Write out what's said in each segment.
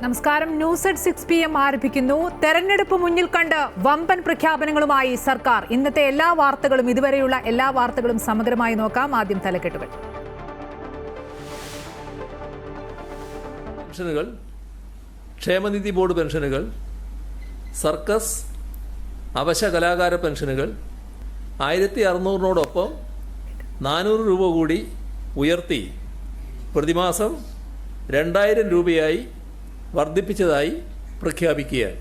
നമസ്കാരം. News at 6 PM ആരംഭിക്കുന്നു. തെരഞ്ഞെടുപ്പ് മുന്നിൽ കണ്ട് വമ്പൻ പ്രഖ്യാപനങ്ങളുമായി സർക്കാർ. ഇന്നത്തെ എല്ലാ വാർത്തകളും, ഇതുവരെയുള്ള എല്ലാ വാർത്തകളും സമഗ്രമായി നോക്കാം. ആദ്യം തലക്കെട്ടുകൾ. പെൻഷനുകൾ, ക്ഷേമനിധി ബോർഡ് പെൻഷനുകൾ, സർക്കസ്, അവശ കലാകാര പെൻഷനുകൾ 1600-നോടൊപ്പം 400 രൂപ കൂടി ഉയർത്തി പ്രതിമാസം 2000 രൂപയായി വർദ്ധിപ്പിച്ചതായി പ്രഖ്യാപിക്കുകയാണ്.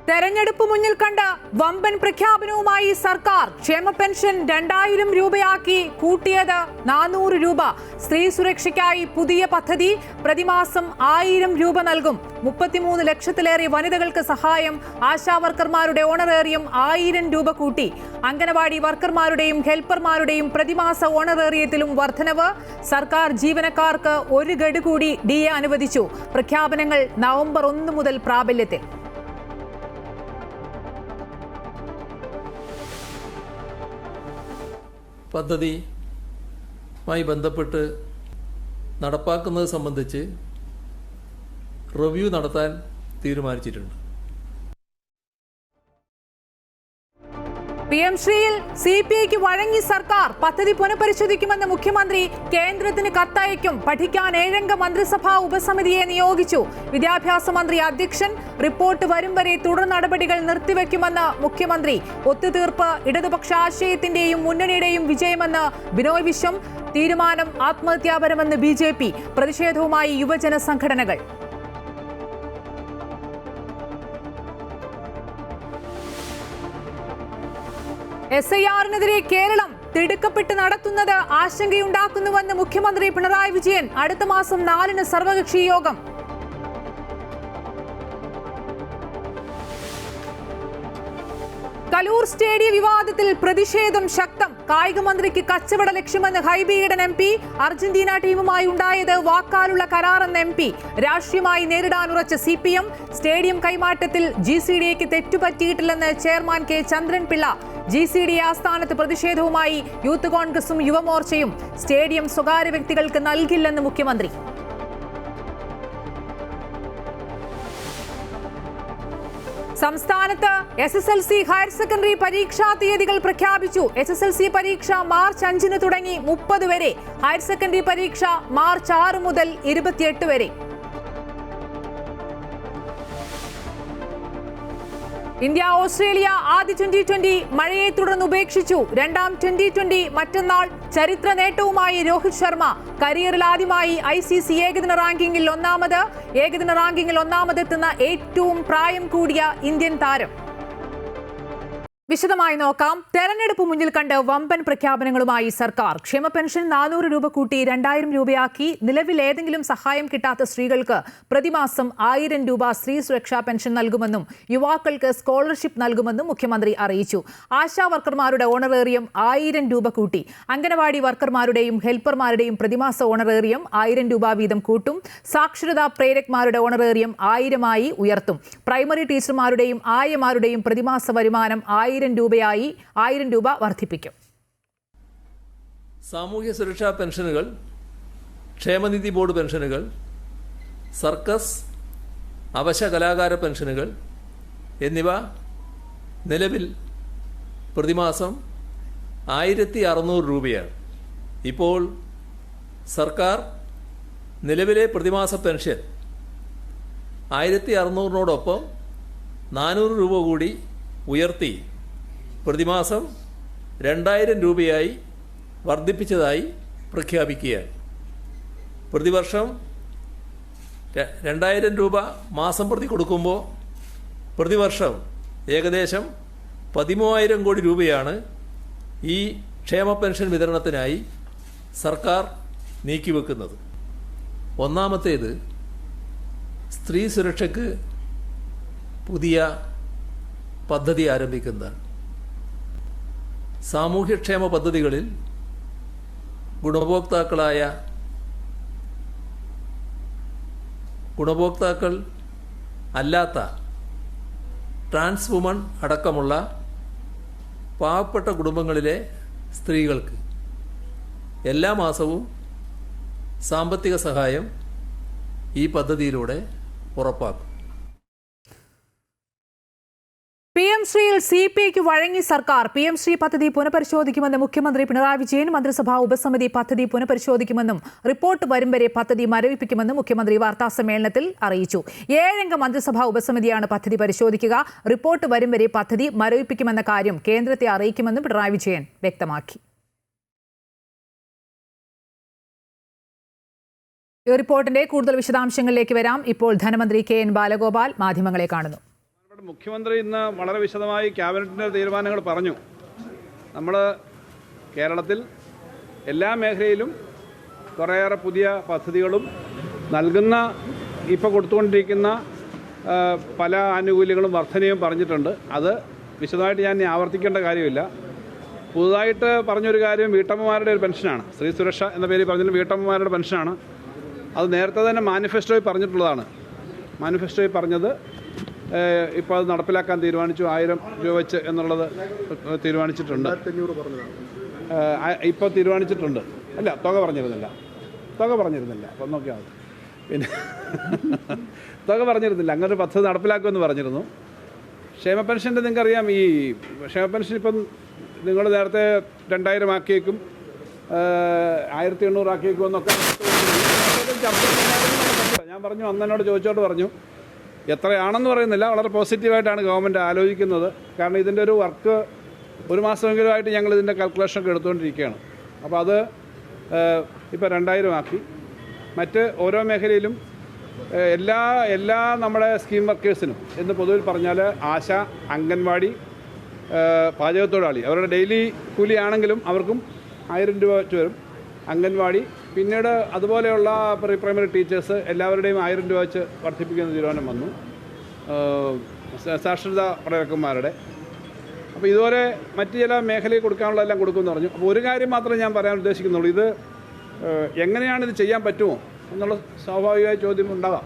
തെരഞ്ഞെടുപ്പ് മുന്നിൽ കണ്ട് വമ്പൻ പ്രഖ്യാപനവുമായി സർക്കാർ. ക്ഷേമ പെൻഷൻ 2000 രൂപയാക്കി കൂട്ടിയത് 400 രൂപ. സ്ത്രീ സുരക്ഷയ്ക്കായി പുതിയ പദ്ധതി. പ്രതിമാസം 1000 രൂപ നൽകും. 33 ലക്ഷത്തിലേറെ വനിതകൾക്ക് സഹായം. ആശാവർക്കർമാരുടെ ഓണറേറിയം 1000 രൂപ കൂട്ടി. അംഗനവാടി വർക്കർമാരുടെയും ഹെൽപ്പർമാരുടെയും പ്രതിമാസ ഓണറേറിയത്തിലും വർധനവ്. സർക്കാർ ജീവനക്കാർക്ക് 1 ഗഡു കൂടി DA അനുവദിച്ചു. പ്രഖ്യാപനങ്ങൾ നവംബർ 1 മുതൽ പ്രാബല്യത്തിൽ. പദ്ധതിയുമായി ബന്ധപ്പെട്ട് നടപ്പാക്കുന്നത് സംബന്ധിച്ച് റിവ്യൂ നടത്താൻ തീരുമാനിച്ചിട്ടുണ്ട്. PM ശ്രീയിൽ CPIക്ക് വഴങ്ങി സർക്കാർ. പദ്ധതി പുനഃപരിശോധിക്കുമെന്ന് മുഖ്യമന്ത്രി. കേന്ദ്രത്തിന് കത്തയക്കും. പഠിക്കാൻ 7-അംഗ മന്ത്രിസഭാ ഉപസമിതിയെ നിയോഗിച്ചു. വിദ്യാഭ്യാസ മന്ത്രി അധ്യക്ഷൻ. റിപ്പോർട്ട് വരും വരെ തുടർ നടപടികൾ നിർത്തിവെക്കുമെന്ന് മുഖ്യമന്ത്രി. ഒത്തുതീർപ്പ് ഇടതുപക്ഷ ആശയത്തിന്റെയും മുന്നണിയുടെയും വിജയമെന്ന് ബിനോയ് വിശ്വം. തീരുമാനം ആത്മഹത്യാപരമെന്ന് BJP. പ്രതിഷേധവുമായി യുവജന സംഘടനകൾ. SIR-നെതിരെ കേരളം തിടുക്കപ്പെട്ട് നടത്തുന്നത് ആശങ്കയുണ്ടാക്കുന്നുവെന്ന് മുഖ്യമന്ത്രി പിണറായി വിജയൻ. അടുത്ത മാസം 4-ന് സർവകക്ഷി യോഗം. കലൂർ സ്റ്റേഡിയം വിവാദത്തിൽ പ്രതിഷേധം ശക്തം. കായിക മന്ത്രിക്ക് കച്ചവട ലക്ഷ്യമെന്ന് ഹൈബി ഈഡൻ MP. അർജന്റീന ടീമുമായി ഉണ്ടായത് വാക്കാലുള്ള കരാറെന്ന് MP. രാഷ്ട്രീയമായി നേരിടാനുറച്ച CPM. സ്റ്റേഡിയം കൈമാറ്റത്തിൽ GCDAക്ക് തെറ്റുപറ്റിയിട്ടില്ലെന്ന് ചെയർമാൻ K ചന്ദ്രൻപിള്ള. GCDA ആസ്ഥാനത്ത് പ്രതിഷേധവുമായി യൂത്ത് കോൺഗ്രസും യുവമോർച്ചയും. സ്റ്റേഡിയം സ്വകാര്യ വ്യക്തികൾക്ക് നൽകില്ലെന്ന് മുഖ്യമന്ത്രി. സംസ്ഥാനത്ത് SSLC ഹയർ സെക്കൻഡറി പരീക്ഷാ തീയതികൾ പ്രഖ്യാപിച്ചു. SSLC പരീക്ഷ മാർച്ച് 5-ന് തുടങ്ങി 30 വരെ. ഹയർ സെക്കൻഡറി പരീക്ഷ മാർച്ച് 6 മുതൽ 28 വരെ. ഇന്ത്യ ഓസ്ട്രേലിയ ആദ്യ T20 മഴയെ തുടർന്ന് ഉപേക്ഷിച്ചു. രണ്ടാം T20 മറ്റന്നാൾ. ചരിത്ര നേട്ടവുമായി രോഹിത് ശർമ്മ. കരിയറിൽ ആദ്യമായി ICC ഏകദിന റാങ്കിങ്ങിൽ ഒന്നാമതെത്തുന്ന ഏറ്റവും പ്രായം കൂടിയ ഇന്ത്യൻ താരം. വിശദമായി നോക്കാം. തെരഞ്ഞെടുപ്പ് മുന്നിൽ കണ്ട് വമ്പൻ പ്രഖ്യാപനങ്ങളുമായി സർക്കാർ. ക്ഷേമ പെൻഷൻ 400 രൂപ കൂട്ടി 2000 രൂപയാക്കി. നിലവിൽ ഏതെങ്കിലും സഹായം കിട്ടാത്ത സ്ത്രീകൾക്ക് പ്രതിമാസം 1000 രൂപ സ്ത്രീ സുരക്ഷാ പെൻഷൻ നൽകുമെന്നും യുവാക്കൾക്ക് സ്കോളർഷിപ്പ് നൽകുമെന്നും മുഖ്യമന്ത്രി അറിയിച്ചു. ആശാ വർക്കർമാരുടെ ഓണറേറിയം 1000 രൂപ കൂട്ടി. അംഗനവാടി വർക്കർമാരുടെയും ഹെൽപ്പർമാരുടെയും പ്രതിമാസ ഓണറേറിയം 1000 രൂപ വീതം കൂട്ടും. സാക്ഷരതാ പ്രേരക്മാരുടെ ഓണറേറിയം 1000-ആയി ഉയർത്തും. പ്രൈമറി ടീച്ചർമാരുടെയും ആയമാരുടെയും പ്രതിമാസ വരുമാനം 1000 രൂപ വർദ്ധിപ്പിക്കും. സാമൂഹ്യ സുരക്ഷാ പെൻഷനുകൾ, ക്ഷേമനിധി ബോർഡ് പെൻഷനുകൾ, സർക്കസ്, അവശ കലാകാര പെൻഷനുകൾ എന്നിവ നിലവിൽ പ്രതിമാസം 1600 രൂപയാണ്. ഇപ്പോൾ സർക്കാർ നിലവിലെ പ്രതിമാസ പെൻഷൻ 1600-നോടൊപ്പം 400 രൂപ കൂടി ഉയർത്തി പ്രതിമാസം 2000 രൂപയായി വർദ്ധിപ്പിച്ചതായി പ്രഖ്യാപിക്കുകയാണ്. പ്രതിവർഷം 2000 രൂപ മാസം പ്രതി കൊടുക്കുമ്പോൾ പ്രതിവർഷം ഏകദേശം 13,000 കോടി രൂപയാണ് ഈ ക്ഷേമ പെൻഷൻ വിതരണത്തിനായി സർക്കാർ നീക്കിവെക്കുന്നത്. ഒന്നാമത്തേത്, സ്ത്രീ സുരക്ഷയ്ക്ക് പുതിയ പദ്ധതി ആരംഭിക്കുന്നതാണ്. സാമൂഹ്യക്ഷേമ പദ്ധതികളിൽ ഗുണഭോക്താക്കൾ അല്ലാത്ത ട്രാൻസ് വുമൺ അടക്കമുള്ള പാവപ്പെട്ട കുടുംബങ്ങളിലെ സ്ത്രീകൾക്ക് എല്ലാ മാസവും സാമ്പത്തിക സഹായം ഈ പദ്ധതിയിലൂടെ ഉറപ്പാക്കും. PM ശ്രീയിൽ CPIക്ക് വഴങ്ങി സർക്കാർ. PM ശ്രീ പദ്ധതി പുനഃപരിശോധിക്കുമെന്ന് മുഖ്യമന്ത്രി പിണറായി വിജയൻ. മന്ത്രിസഭാ ഉപസമിതി പദ്ധതി പുനഃപരിശോധിക്കുമെന്നും റിപ്പോർട്ട് വരും വരെ പദ്ധതി മരവിപ്പിക്കുമെന്നും മുഖ്യമന്ത്രി വാർത്താസമ്മേളനത്തിൽ അറിയിച്ചു. 7 അംഗ മന്ത്രിസഭാ ഉപസമിതിയാണ് പദ്ധതി പരിശോധിക്കുക. റിപ്പോർട്ട് വരും വരെ പദ്ധതി മരവിപ്പിക്കുമെന്ന കാര്യം കേന്ദ്രത്തെ അറിയിക്കുമെന്നും പിണറായി വിജയൻ വ്യക്തമാക്കി. ഈ റിപ്പോർട്ടിന്റെ കൂടുതൽ വിശദാംശങ്ങളിലേക്ക് വരാം. ഇപ്പോൾ ധനമന്ത്രി KN ബാലഗോപാൽ മാധ്യമങ്ങളെ കാണുന്നു. മുഖ്യമന്ത്രി ഇന്ന് വളരെ വിശദമായി ക്യാബിനറ്റിൻ്റെ തീരുമാനങ്ങൾ പറഞ്ഞു. നമ്മൾ കേരളത്തിൽ എല്ലാ മേഖലയിലും കുറേയേറെ പുതിയ പദ്ധതികളും നൽകുന്ന ഇപ്പോൾ കൊടുത്തുകൊണ്ടിരിക്കുന്ന പല ആനുകൂല്യങ്ങളും വർധനയും പറഞ്ഞിട്ടുണ്ട്. അത് വിശദമായിട്ട് ഞാൻ ആവർത്തിക്കേണ്ട കാര്യമില്ല. പുതുതായിട്ട് പറഞ്ഞൊരു കാര്യം വീട്ടമ്മമാരുടെ ഒരു പെൻഷനാണ്. സ്ത്രീ സുരക്ഷ എന്ന പേരിൽ പറഞ്ഞാൽ വീട്ടമ്മമാരുടെ പെൻഷനാണ്. അത് നേരത്തെ തന്നെ മാനിഫെസ്റ്റോയിൽ പറഞ്ഞിട്ടുള്ളതാണ്. മാനിഫെസ്റ്റോയിൽ പറഞ്ഞത് ഇപ്പോൾ അത് നടപ്പിലാക്കാൻ തീരുമാനിച്ചു. 1000 രൂപ വെച്ച് എന്നുള്ളത് തീരുമാനിച്ചിട്ടുണ്ട്. ഇപ്പോൾ തീരുമാനിച്ചിട്ടുണ്ട്. അല്ല, തുക പറഞ്ഞിരുന്നില്ല. അപ്പം നോക്കിയാൽ മതി. പിന്നെ തുക പറഞ്ഞിരുന്നില്ല. അങ്ങനൊരു പദ്ധതി നടപ്പിലാക്കുമെന്ന് പറഞ്ഞിരുന്നു. ക്ഷേമ പെൻഷൻ്റെ നിങ്ങൾക്കറിയാം, ഈ ക്ഷേമ പെൻഷൻ ഇപ്പം നിങ്ങൾ നേരത്തെ 2000 ആക്കിയേക്കും 1800 ആക്കിയേക്കും എന്നൊക്കെ ഞാൻ പറഞ്ഞു. അന്ന് എന്നോട് ചോദിച്ചോട്ട് പറഞ്ഞു എത്രയാണെന്ന് പറയുന്നില്ല. വളരെ പോസിറ്റീവായിട്ടാണ് ഗവൺമെൻറ് ആലോചിക്കുന്നത്. കാരണം ഇതിൻ്റെ ഒരു വർക്ക് 1 മാസമെങ്കിലുമായിട്ട് ഞങ്ങൾ ഇതിൻ്റെ കാൽക്കുലേഷനൊക്കെ എടുത്തുകൊണ്ടിരിക്കുകയാണ്. അപ്പോൾ അത് ഇപ്പോൾ 2000 ആക്കി. മറ്റ് ഓരോ മേഖലയിലും എല്ലാ നമ്മുടെ സ്കീം വർക്കേഴ്സിനും എന്ന് പൊതുവിൽ പറഞ്ഞാൽ ആശ, അംഗൻവാടി, പാചകത്തൊഴിലാളി അവരുടെ ഡെയിലി കൂലിയാണെങ്കിലും അവർക്കും 1000 രൂപ വെച്ച് വരും. അംഗൻവാടി, പിന്നീട് അതുപോലെയുള്ള പ്രീ പ്രൈമറി ടീച്ചേഴ്സ് എല്ലാവരുടെയും 1000 രൂപ വെച്ച് വർദ്ധിപ്പിക്കുന്ന തീരുമാനം വന്നു. സാക്ഷരതാ പ്രവർത്തകന്മാരുടെ. അപ്പോൾ ഇതുപോലെ മറ്റ് ചില മേഖലയിൽ കൊടുക്കാനുള്ളതെല്ലാം കൊടുക്കുമെന്ന് പറഞ്ഞു. അപ്പോൾ ഒരു കാര്യം മാത്രമേ ഞാൻ പറയാൻ ഉദ്ദേശിക്കുന്നുള്ളൂ. ഇത് എങ്ങനെയാണ് ഇത് ചെയ്യാൻ പറ്റുമോ എന്നുള്ള സ്വാഭാവികമായ ചോദ്യം ഉണ്ടാകാം.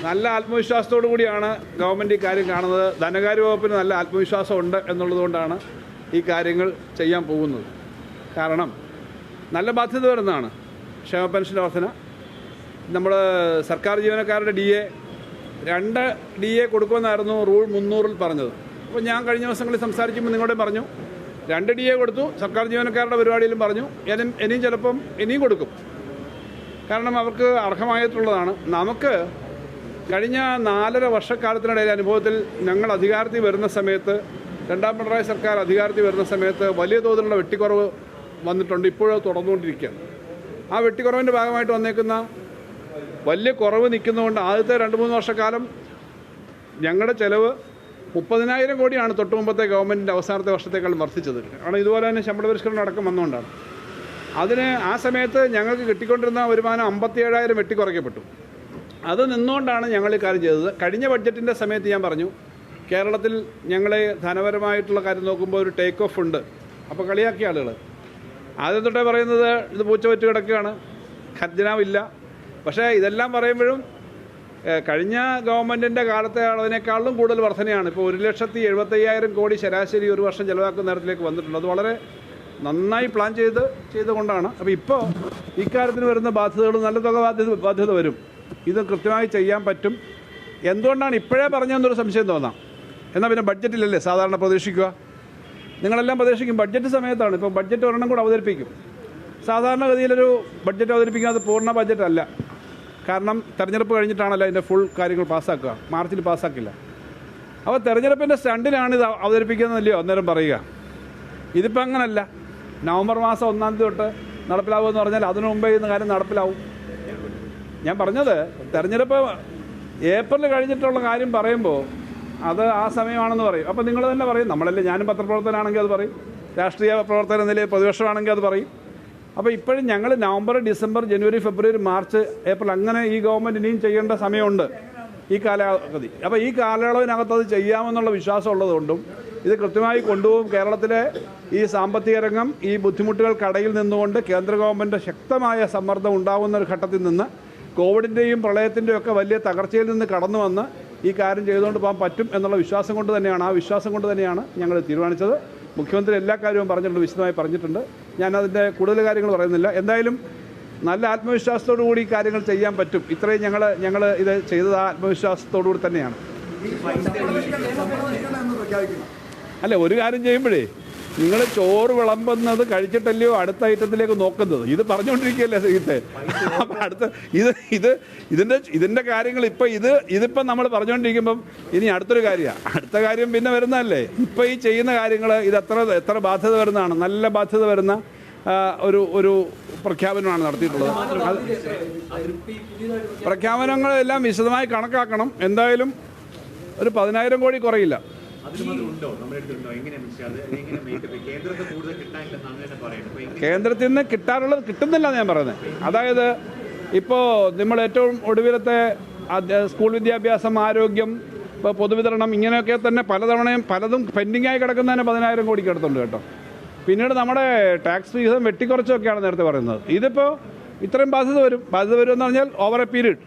നല്ല ആത്മവിശ്വാസത്തോടു കൂടിയാണ് ഗവൺമെൻറ് ഈ കാര്യം കാണുന്നത്. ധനകാര്യ വകുപ്പിന് നല്ല ആത്മവിശ്വാസം ഉണ്ട് എന്നുള്ളതുകൊണ്ടാണ് ഈ കാര്യങ്ങൾ ചെയ്യാൻ പോകുന്നത്. കാരണം നല്ല ബാധ്യത വരുന്നതാണ് ക്ഷേമ പെൻഷൻ വർധന. നമ്മൾ സർക്കാർ ജീവനക്കാരുടെ DA 2 DA കൊടുക്കുമെന്നായിരുന്നു റൂൾ 300-ൽ പറഞ്ഞത്. അപ്പോൾ ഞാൻ കഴിഞ്ഞ ദിവസങ്ങളിൽ സംസാരിക്കുമ്പോൾ നിങ്ങളോട് പറഞ്ഞു 2 DA കൊടുത്തു. സർക്കാർ ജീവനക്കാരുടെ പരിപാടിയിലും പറഞ്ഞു ഇനിയും ചിലപ്പം ഇനിയും കൊടുക്കും. കാരണം അവർക്ക് അർഹമായിട്ടുള്ളതാണ്. നമുക്ക് കഴിഞ്ഞ 4.5 വർഷക്കാലത്തിനിടയിൽ അനുഭവത്തിൽ ഞങ്ങൾ അധികാരത്തിൽ വരുന്ന സമയത്ത്, 2ാം പിണറായി സർക്കാർ അധികാരത്തിൽ വരുന്ന സമയത്ത് വലിയ തോതിലുള്ള വെട്ടിക്കുറവ് വന്നിട്ടുണ്ട്. ഇപ്പോഴും തുടർന്നുകൊണ്ടിരിക്കുകയാണ്. ആ വെട്ടിക്കുറവിൻ്റെ ഭാഗമായിട്ട് വന്നേക്കുന്ന വലിയ കുറവ് നിൽക്കുന്നതുകൊണ്ട് ആദ്യത്തെ 2-3 വർഷക്കാലം ഞങ്ങളുടെ ചിലവ് 30,000 കോടിയാണ് തൊട്ട് മുമ്പത്തെ ഗവൺമെൻറ്റിൻ്റെ അവസാനത്തെ വർഷത്തേക്കാൾ വർദ്ധിച്ചത്. കാരണം ഇതുപോലെ തന്നെ ശമ്പള പരിഷ്കരണം അടക്കം വന്നുകൊണ്ടാണ്. അതിന് ആ സമയത്ത് ഞങ്ങൾക്ക് കിട്ടിക്കൊണ്ടിരുന്ന വരുമാനം 57,000 വെട്ടിക്കുറയ്ക്കപ്പെട്ടു. അത് നിന്നുകൊണ്ടാണ് ഞങ്ങൾ ഈ കാര്യം ചെയ്തത്. കഴിഞ്ഞ ബഡ്ജറ്റിൻ്റെ സമയത്ത് ഞാൻ പറഞ്ഞു കേരളത്തിൽ ഞങ്ങളെ ധനപരമായിട്ടുള്ള കാര്യം നോക്കുമ്പോൾ ഒരു ടേക്ക് ഓഫ് ഉണ്ട്. അപ്പോൾ കളിയാക്കിയ ആളുകൾ ആദ്യം തൊട്ടേ പറയുന്നത് ഇത് പൂച്ച വെച്ച് കിടക്കുകയാണ്, ഖജനാവില്ല. പക്ഷേ ഇതെല്ലാം പറയുമ്പോഴും കഴിഞ്ഞ ഗവൺമെൻറ്റിൻ്റെ കാലത്തെ അളവിനേക്കാളും കൂടുതൽ വർധനയാണ്. ഇപ്പോൾ 1,75,000 കോടി ശരാശരി ഒരു വർഷം ചിലവാക്കുന്ന തരത്തിലേക്ക് വന്നിട്ടുണ്ട്. അത് വളരെ നന്നായി പ്ലാൻ ചെയ്തുകൊണ്ടാണ്. അപ്പോൾ ഇപ്പോൾ ഇക്കാര്യത്തിന് വരുന്ന ബാധ്യതകൾ നല്ല തുക ബാധ്യത വരും. ഇത് കൃത്യമായി ചെയ്യാൻ പറ്റും. എന്തുകൊണ്ടാണ് ഇപ്പോഴേ പറഞ്ഞതെന്നൊരു സംശയം തോന്നാം. എന്നാൽ പിന്നെ ബഡ്ജറ്റിലല്ലേ സാധാരണ പ്രതീക്ഷിക്കുക. നിങ്ങളെല്ലാം പ്രതീക്ഷിക്കും ബഡ്ജറ്റ് സമയത്താണ്. ഇപ്പോൾ ബഡ്ജറ്റ് ഒരെണ്ണം കൂടെ അവതരിപ്പിക്കും. സാധാരണഗതിയിലൊരു ബഡ്ജറ്റ് അവതരിപ്പിക്കുന്നത് പൂർണ്ണ ബഡ്ജറ്റ് അല്ല. കാരണം തെരഞ്ഞെടുപ്പ് കഴിഞ്ഞിട്ടാണല്ലോ അതിൻ്റെ ഫുൾ കാര്യങ്ങൾ പാസ്സാക്കുക. മാർച്ചിൽ പാസ്സാക്കില്ല. അപ്പോൾ തെരഞ്ഞെടുപ്പിൻ്റെ സ്റ്റണ്ടിലാണ് ഇത് അവതരിപ്പിക്കുന്നതല്ലയോ അന്നേരം പറയുക. ഇതിപ്പോൾ അങ്ങനല്ല. നവംബർ മാസം 1-ാം തീയതി തൊട്ട് നടപ്പിലാവുമെന്ന് പറഞ്ഞാൽ അതിനു മുമ്പേ ഇന്ന് കാര്യം നടപ്പിലാവും. ഞാൻ പറഞ്ഞത് തെരഞ്ഞെടുപ്പ് ഏപ്രിൽ കഴിഞ്ഞിട്ടുള്ള കാര്യം പറയുമ്പോൾ അത് ആ സമയമാണെന്ന് പറയും. അപ്പോൾ നിങ്ങൾ തന്നെ പറയും. നമ്മളല്ലേ, ഞാനും പത്രപ്രവർത്തകനാണെങ്കിൽ അത് പറയും, രാഷ്ട്രീയ പ്രവർത്തന നിലയിൽ പ്രതിപക്ഷമാണെങ്കിൽ അത് പറയും. അപ്പോൾ ഇപ്പോഴും ഞങ്ങൾ നവംബർ, ഡിസംബർ, ജനുവരി, ഫെബ്രുവരി, മാർച്ച്, ഏപ്രിൽ അങ്ങനെ ഈ ഗവൺമെൻറ് ഇനിയും ചെയ്യേണ്ട സമയമുണ്ട് ഈ കാലാവധി. അപ്പോൾ ഈ കാലയളവിനകത്ത് അത് ചെയ്യാമെന്നുള്ള വിശ്വാസം ഉള്ളതുകൊണ്ടും ഇത് കൃത്യമായി കൊണ്ടുപോകും. കേരളത്തിലെ ഈ സാമ്പത്തിക രംഗം ഈ ബുദ്ധിമുട്ടുകൾക്കിടയിൽ നിന്നുകൊണ്ട് കേന്ദ്ര ഗവൺമെൻറ് ശക്തമായ സമ്മർദ്ദം ഉണ്ടാകുന്ന ഒരു ഘട്ടത്തിൽ നിന്ന് കോവിഡിൻ്റെയും പ്രളയത്തിൻ്റെയും ഒക്കെ വലിയ തകർച്ചയിൽ നിന്ന് കടന്നു വന്ന് ഈ കാര്യം ചെയ്തുകൊണ്ട് പോകാൻ പറ്റും എന്നുള്ള വിശ്വാസം കൊണ്ട് തന്നെയാണ്, ആ വിശ്വാസം കൊണ്ട് തന്നെയാണ് ഞങ്ങൾ തീരുമാനിച്ചത്. മുഖ്യമന്ത്രി എല്ലാ കാര്യവും പറഞ്ഞിട്ടുണ്ട്, വിശദമായി പറഞ്ഞിട്ടുണ്ട്. ഞാനതിൻ്റെ കൂടുതൽ കാര്യങ്ങൾ പറയുന്നില്ല. എന്തായാലും നല്ല ആത്മവിശ്വാസത്തോടു കൂടി കാര്യങ്ങൾ ചെയ്യാൻ പറ്റും. ഇത്രയും ഞങ്ങൾ ഇത് ചെയ്തത് ആ ആത്മവിശ്വാസത്തോടു കൂടി തന്നെയാണ്. അല്ല, ഒരു കാര്യം ചെയ്യുമ്പോഴേ നിങ്ങൾ ചോറ് വിളമ്പുന്നത് കഴിച്ചിട്ടല്ലയോ അടുത്ത ഐറ്റത്തിലേക്ക് നോക്കുന്നത്. ഇത് പറഞ്ഞുകൊണ്ടിരിക്കുകയല്ലേ സീത്തെ. അപ്പം ഇതിൻ്റെ കാര്യങ്ങൾ ഇതിപ്പം നമ്മൾ പറഞ്ഞുകൊണ്ടിരിക്കുമ്പം ഇനി അടുത്തൊരു കാര്യമാണ്. അടുത്ത കാര്യം പിന്നെ വരുന്നതല്ലേ. ഇപ്പം ഈ ചെയ്യുന്ന കാര്യങ്ങൾ ഇത് എത്ര ബാധ്യത വരുന്നതാണ്. നല്ല ബാധ്യത വരുന്ന ഒരു പ്രഖ്യാപനമാണ് നടത്തിയിട്ടുള്ളത്. പ്രഖ്യാപനങ്ങളെല്ലാം വിശദമായി കണക്കാക്കണം. എന്തായാലും ഒരു 10,000 കോടി കുറയില്ല. കേന്ദ്രത്തിൽ നിന്ന് കിട്ടാറുള്ളത് കിട്ടുന്നില്ല ഞാൻ പറയുന്നത്. അതായത് ഇപ്പോൾ നമ്മൾ ഏറ്റവും ഒടുവിലത്തെ സ്കൂൾ വിദ്യാഭ്യാസം, ആരോഗ്യം, ഇപ്പോൾ പൊതുവിതരണം, ഇങ്ങനെയൊക്കെ തന്നെ പലതും പെൻഡിങ്ങായി കിടക്കുന്നതിന് 10,000 കോടിക്ക് അടുത്തുണ്ട് കേട്ടോ. പിന്നീട് നമ്മുടെ ടാക്സ് വിഹിതം വെട്ടിക്കുറച്ചൊക്കെയാണ് നേരത്തെ പറയുന്നത്. ഇതിപ്പോൾ ഇത്രയും ബാധ്യത വരുമെന്ന് പറഞ്ഞാൽ ഓവർ എ പീരീഡ്.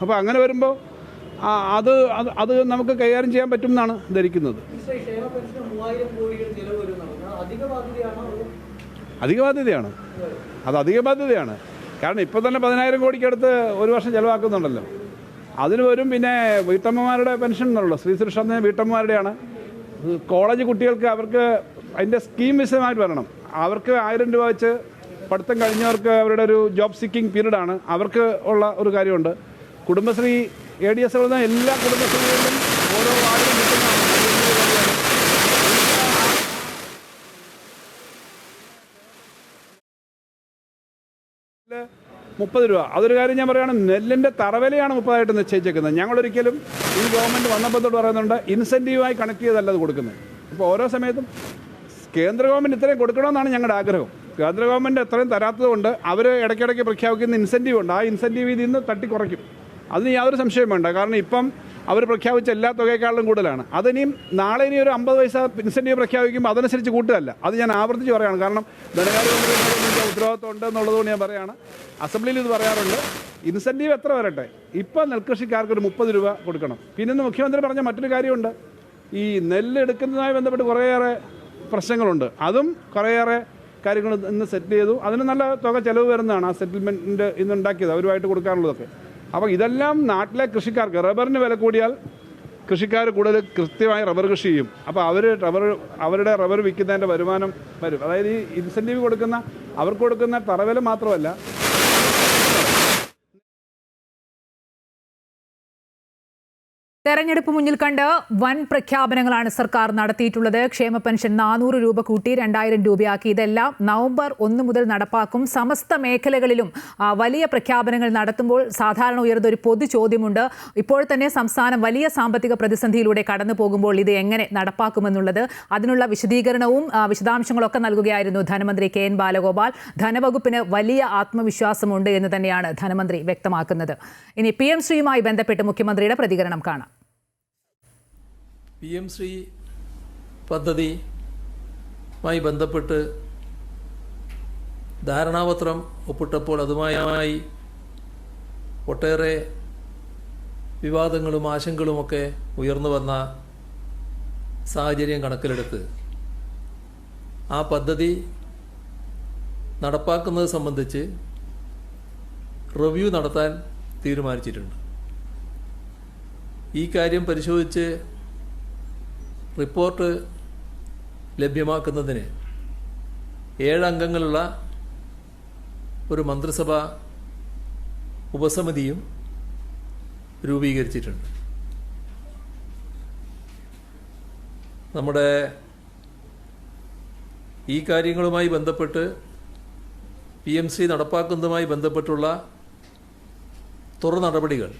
അപ്പോൾ അങ്ങനെ വരുമ്പോൾ അത് നമുക്ക് കൈകാര്യം ചെയ്യാൻ പറ്റും എന്നാണ് ധരിക്കുന്നത്. അധിക ബാധ്യതയാണ്. അത് അധിക ബാധ്യതയാണ്. കാരണം ഇപ്പോൾ തന്നെ 10,000 കോടിക്ക് അടുത്ത് ഒരു വർഷം ചിലവാക്കുന്നുണ്ടല്ലോ. അതിന് വരും. പിന്നെ വീട്ടമ്മമാരുടെ പെൻഷൻ എന്നുള്ളൂ, സ്ത്രീ സുരക്ഷാ വീട്ടമ്മമാരുടെയാണ്. കോളേജ് കുട്ടികൾക്ക് അവർക്ക് അതിൻ്റെ സ്കീം വിശദമായിട്ട് വരണം. അവർക്ക് 1000 രൂപ വെച്ച് പഠിത്തം കഴിഞ്ഞവർക്ക് അവരുടെ ഒരു ജോബ് സീക്കിംഗ് പീരീഡാണ്. അവർക്ക് ഉള്ള ഒരു കാര്യമുണ്ട്. കുടുംബശ്രീ ADS എല്ലാ കുടുംബശ്രീകളിലും ഓരോ വാർഡിലും കിട്ടുന്നതാണ്. 30 രൂപ. അതൊരു കാര്യം ഞാൻ പറയുകയാണ്, നെല്ലിൻ്റെ തറവിലയാണ് 30ആയിട്ട് നിശ്ചയിച്ചേക്കുന്നത്. ഞങ്ങളൊരിക്കലും ഈ ഗവൺമെൻറ് വന്നപ്പോൾ തൊട്ട് പറയുന്നുണ്ട് ഇൻസെൻറ്റീവായി കണക്ട് ചെയ്തല്ല അത് കൊടുക്കുന്നത്. ഇപ്പോൾ ഓരോ സമയത്തും കേന്ദ്ര ഗവൺമെൻറ് ഇത്രയും കൊടുക്കണമെന്നാണ് ഞങ്ങളുടെ ആഗ്രഹം. കേന്ദ്ര ഗവൺമെൻറ് എത്രയും തരാത്തതുകൊണ്ട് അവർ ഇടയ്ക്കിടയ്ക്ക് പ്രഖ്യാപിക്കുന്ന ഇൻസെൻറ്റീവ് ഉണ്ട്. ആ ഇൻസെൻറ്റീവ് ഇതിൽ നിന്ന് തട്ടിക്കുറയ്ക്കും. അതിന് യാതൊരു സംശയം വേണ്ട. കാരണം ഇപ്പം അവർ പ്രഖ്യാപിച്ച എല്ലാ തുകയെക്കാളും കൂടുതലാണ്. അതിനിയും നാളെ ഇനി ഒരു 50 പൈസ ഇൻസെൻറ്റീവ് പ്രഖ്യാപിക്കുമ്പോൾ അതനുസരിച്ച് കൂട്ടുകയല്ല. അത് ഞാൻ ആവർത്തിച്ച് പറയുകയാണ്. കാരണം ധനകാര്യമന്ത്രിയുടെ ഉത്തരവാദിത്വം ഉണ്ടെന്നുള്ളതുകൊണ്ട് ഞാൻ പറയുകയാണ്. അസംബ്ലിയിൽ ഇത് പറയാറുണ്ട്. ഇൻസെൻറ്റീവ് എത്ര വരട്ടെ, ഇപ്പം നെൽകൃഷിക്കാർക്ക് ഒരു 30 രൂപ കൊടുക്കണം. പിന്നെ മുഖ്യമന്ത്രി പറഞ്ഞ മറ്റൊരു കാര്യമുണ്ട്. ഈ നെല്ല് എടുക്കുന്നതുമായി ബന്ധപ്പെട്ട് കുറേയേറെ പ്രശ്നങ്ങളുണ്ട്. അതും കുറേയേറെ കാര്യങ്ങൾ ഇന്ന് സെറ്റിൽ ചെയ്തു. അതിന് നല്ല തുക ചിലവ് വരുന്നതാണ്. ആ സെറ്റിൽമെൻറ്റ് ഇന്നുണ്ടാക്കിയത് അവരുമായിട്ട് കൊടുക്കാനുള്ളതൊക്കെ. അപ്പോൾ ഇതെല്ലാം നാട്ടിലെ കൃഷിക്കാർക്ക്, റബ്ബറിന് വില കൂടിയാൽ കൃഷിക്കാർ കൂടുതൽ കൃത്യമായി റബ്ബർ കൃഷി ചെയ്യും. അപ്പോൾ അവരുടെ റബ്ബർ വിൽക്കുന്നതിൻ്റെ വരുമാനം വരും. അതായത് ഈ ഇൻസെൻറ്റീവ് അവർക്ക് കൊടുക്കുന്ന തറവില മാത്രമല്ല, തെരഞ്ഞെടുപ്പ് മുന്നിൽ കണ്ട് വൻ പ്രഖ്യാപനങ്ങളാണ് സർക്കാർ നടത്തിയിട്ടുള്ളത്. ക്ഷേമ പെൻഷൻ 400 രൂപ കൂട്ടി 2000 രൂപയാക്കി. ഇതെല്ലാം നവംബർ 1 മുതൽ നടപ്പാക്കും. സമസ്ത മേഖലകളിലും വലിയ പ്രഖ്യാപനങ്ങൾ നടത്തുമ്പോൾ സാധാരണ ഉയർന്ന ഒരു പൊതു ചോദ്യമുണ്ട്. ഇപ്പോൾ തന്നെ സംസ്ഥാനം വലിയ സാമ്പത്തിക പ്രതിസന്ധിയിലൂടെ കടന്നു പോകുമ്പോൾ ഇത് എങ്ങനെ നടപ്പാക്കുമെന്നുള്ളത്. അതിനുള്ള വിശദീകരണവും വിശദാംശങ്ങളൊക്കെ നൽകുകയായിരുന്നു ധനമന്ത്രി KN ബാലഗോപാൽ. ധനവകുപ്പിന് വലിയ ആത്മവിശ്വാസമുണ്ട് എന്ന് തന്നെയാണ് ധനമന്ത്രി വ്യക്തമാക്കുന്നത്. ഇനി PM ശ്രീയുമായി ബന്ധപ്പെട്ട് മുഖ്യമന്ത്രിയുടെ പ്രതികരണം കാണാം. PM ശ്രീ പദ്ധതിയുമായി ബന്ധപ്പെട്ട് ധാരണാപത്രം ഒപ്പിട്ടപ്പോൾ അതുമായി ഒട്ടേറെ വിവാദങ്ങളും ആശങ്കകളുമൊക്കെ ഉയർന്നു വന്ന സാഹചര്യം കണക്കിലെടുത്ത് ആ പദ്ധതി നടപ്പാക്കുന്നത് സംബന്ധിച്ച് റിവ്യൂ നടത്താൻ തീരുമാനിച്ചിട്ടുണ്ട്. ഈ കാര്യം പരിശോധിച്ച് റിപ്പോർട്ട് ലഭ്യമാക്കുന്നതിന് 7 അംഗങ്ങളുള്ള ഒരു മന്ത്രിസഭാ ഉപസമിതിയും രൂപീകരിച്ചിട്ടുണ്ട്. നമ്മുടെ ഈ കാര്യങ്ങളുമായി ബന്ധപ്പെട്ട് PM ശ്രീ നടപ്പാക്കുന്നതുമായി ബന്ധപ്പെട്ടുള്ള തുടർ നടപടികൾ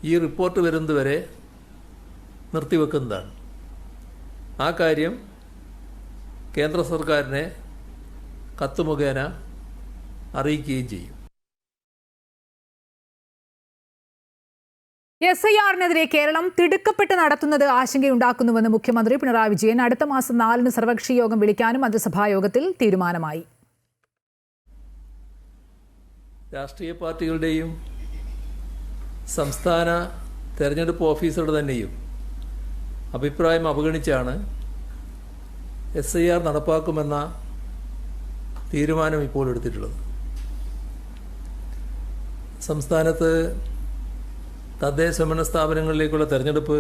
ഈ റിപ്പോർട്ട് വരുന്നതുവരെ നിർത്തിവെക്കുന്നതാണ്. ആ കാര്യം കേന്ദ്ര സർക്കാരിനെ കത്ത് മുഖേന അറിയിക്കുകയും ചെയ്യും. SIR-നെതിരെ കേരളം തിടുക്കപ്പെട്ട് നടത്തുന്നത് ആശങ്കയുണ്ടാക്കുന്നുവെന്ന് മുഖ്യമന്ത്രി പിണറായി വിജയൻ. അടുത്ത മാസം 4-ന് സർവകക്ഷി യോഗം വിളിക്കാനും മന്ത്രിസഭാ യോഗത്തിൽ തീരുമാനമായി. രാഷ്ട്രീയ പാർട്ടികളുടെയും സംസ്ഥാന തെരഞ്ഞെടുപ്പ് ഓഫീസറുടെ തന്നെയും അഭിപ്രായം അവഗണിച്ചാണ് SIR നടപ്പാക്കുമെന്ന തീരുമാനം ഇപ്പോൾ എടുത്തിട്ടുള്ളത്. സംസ്ഥാനത്ത് തദ്ദേശഭരണ സ്ഥാപനങ്ങളിലേക്കുള്ള തെരഞ്ഞെടുപ്പ്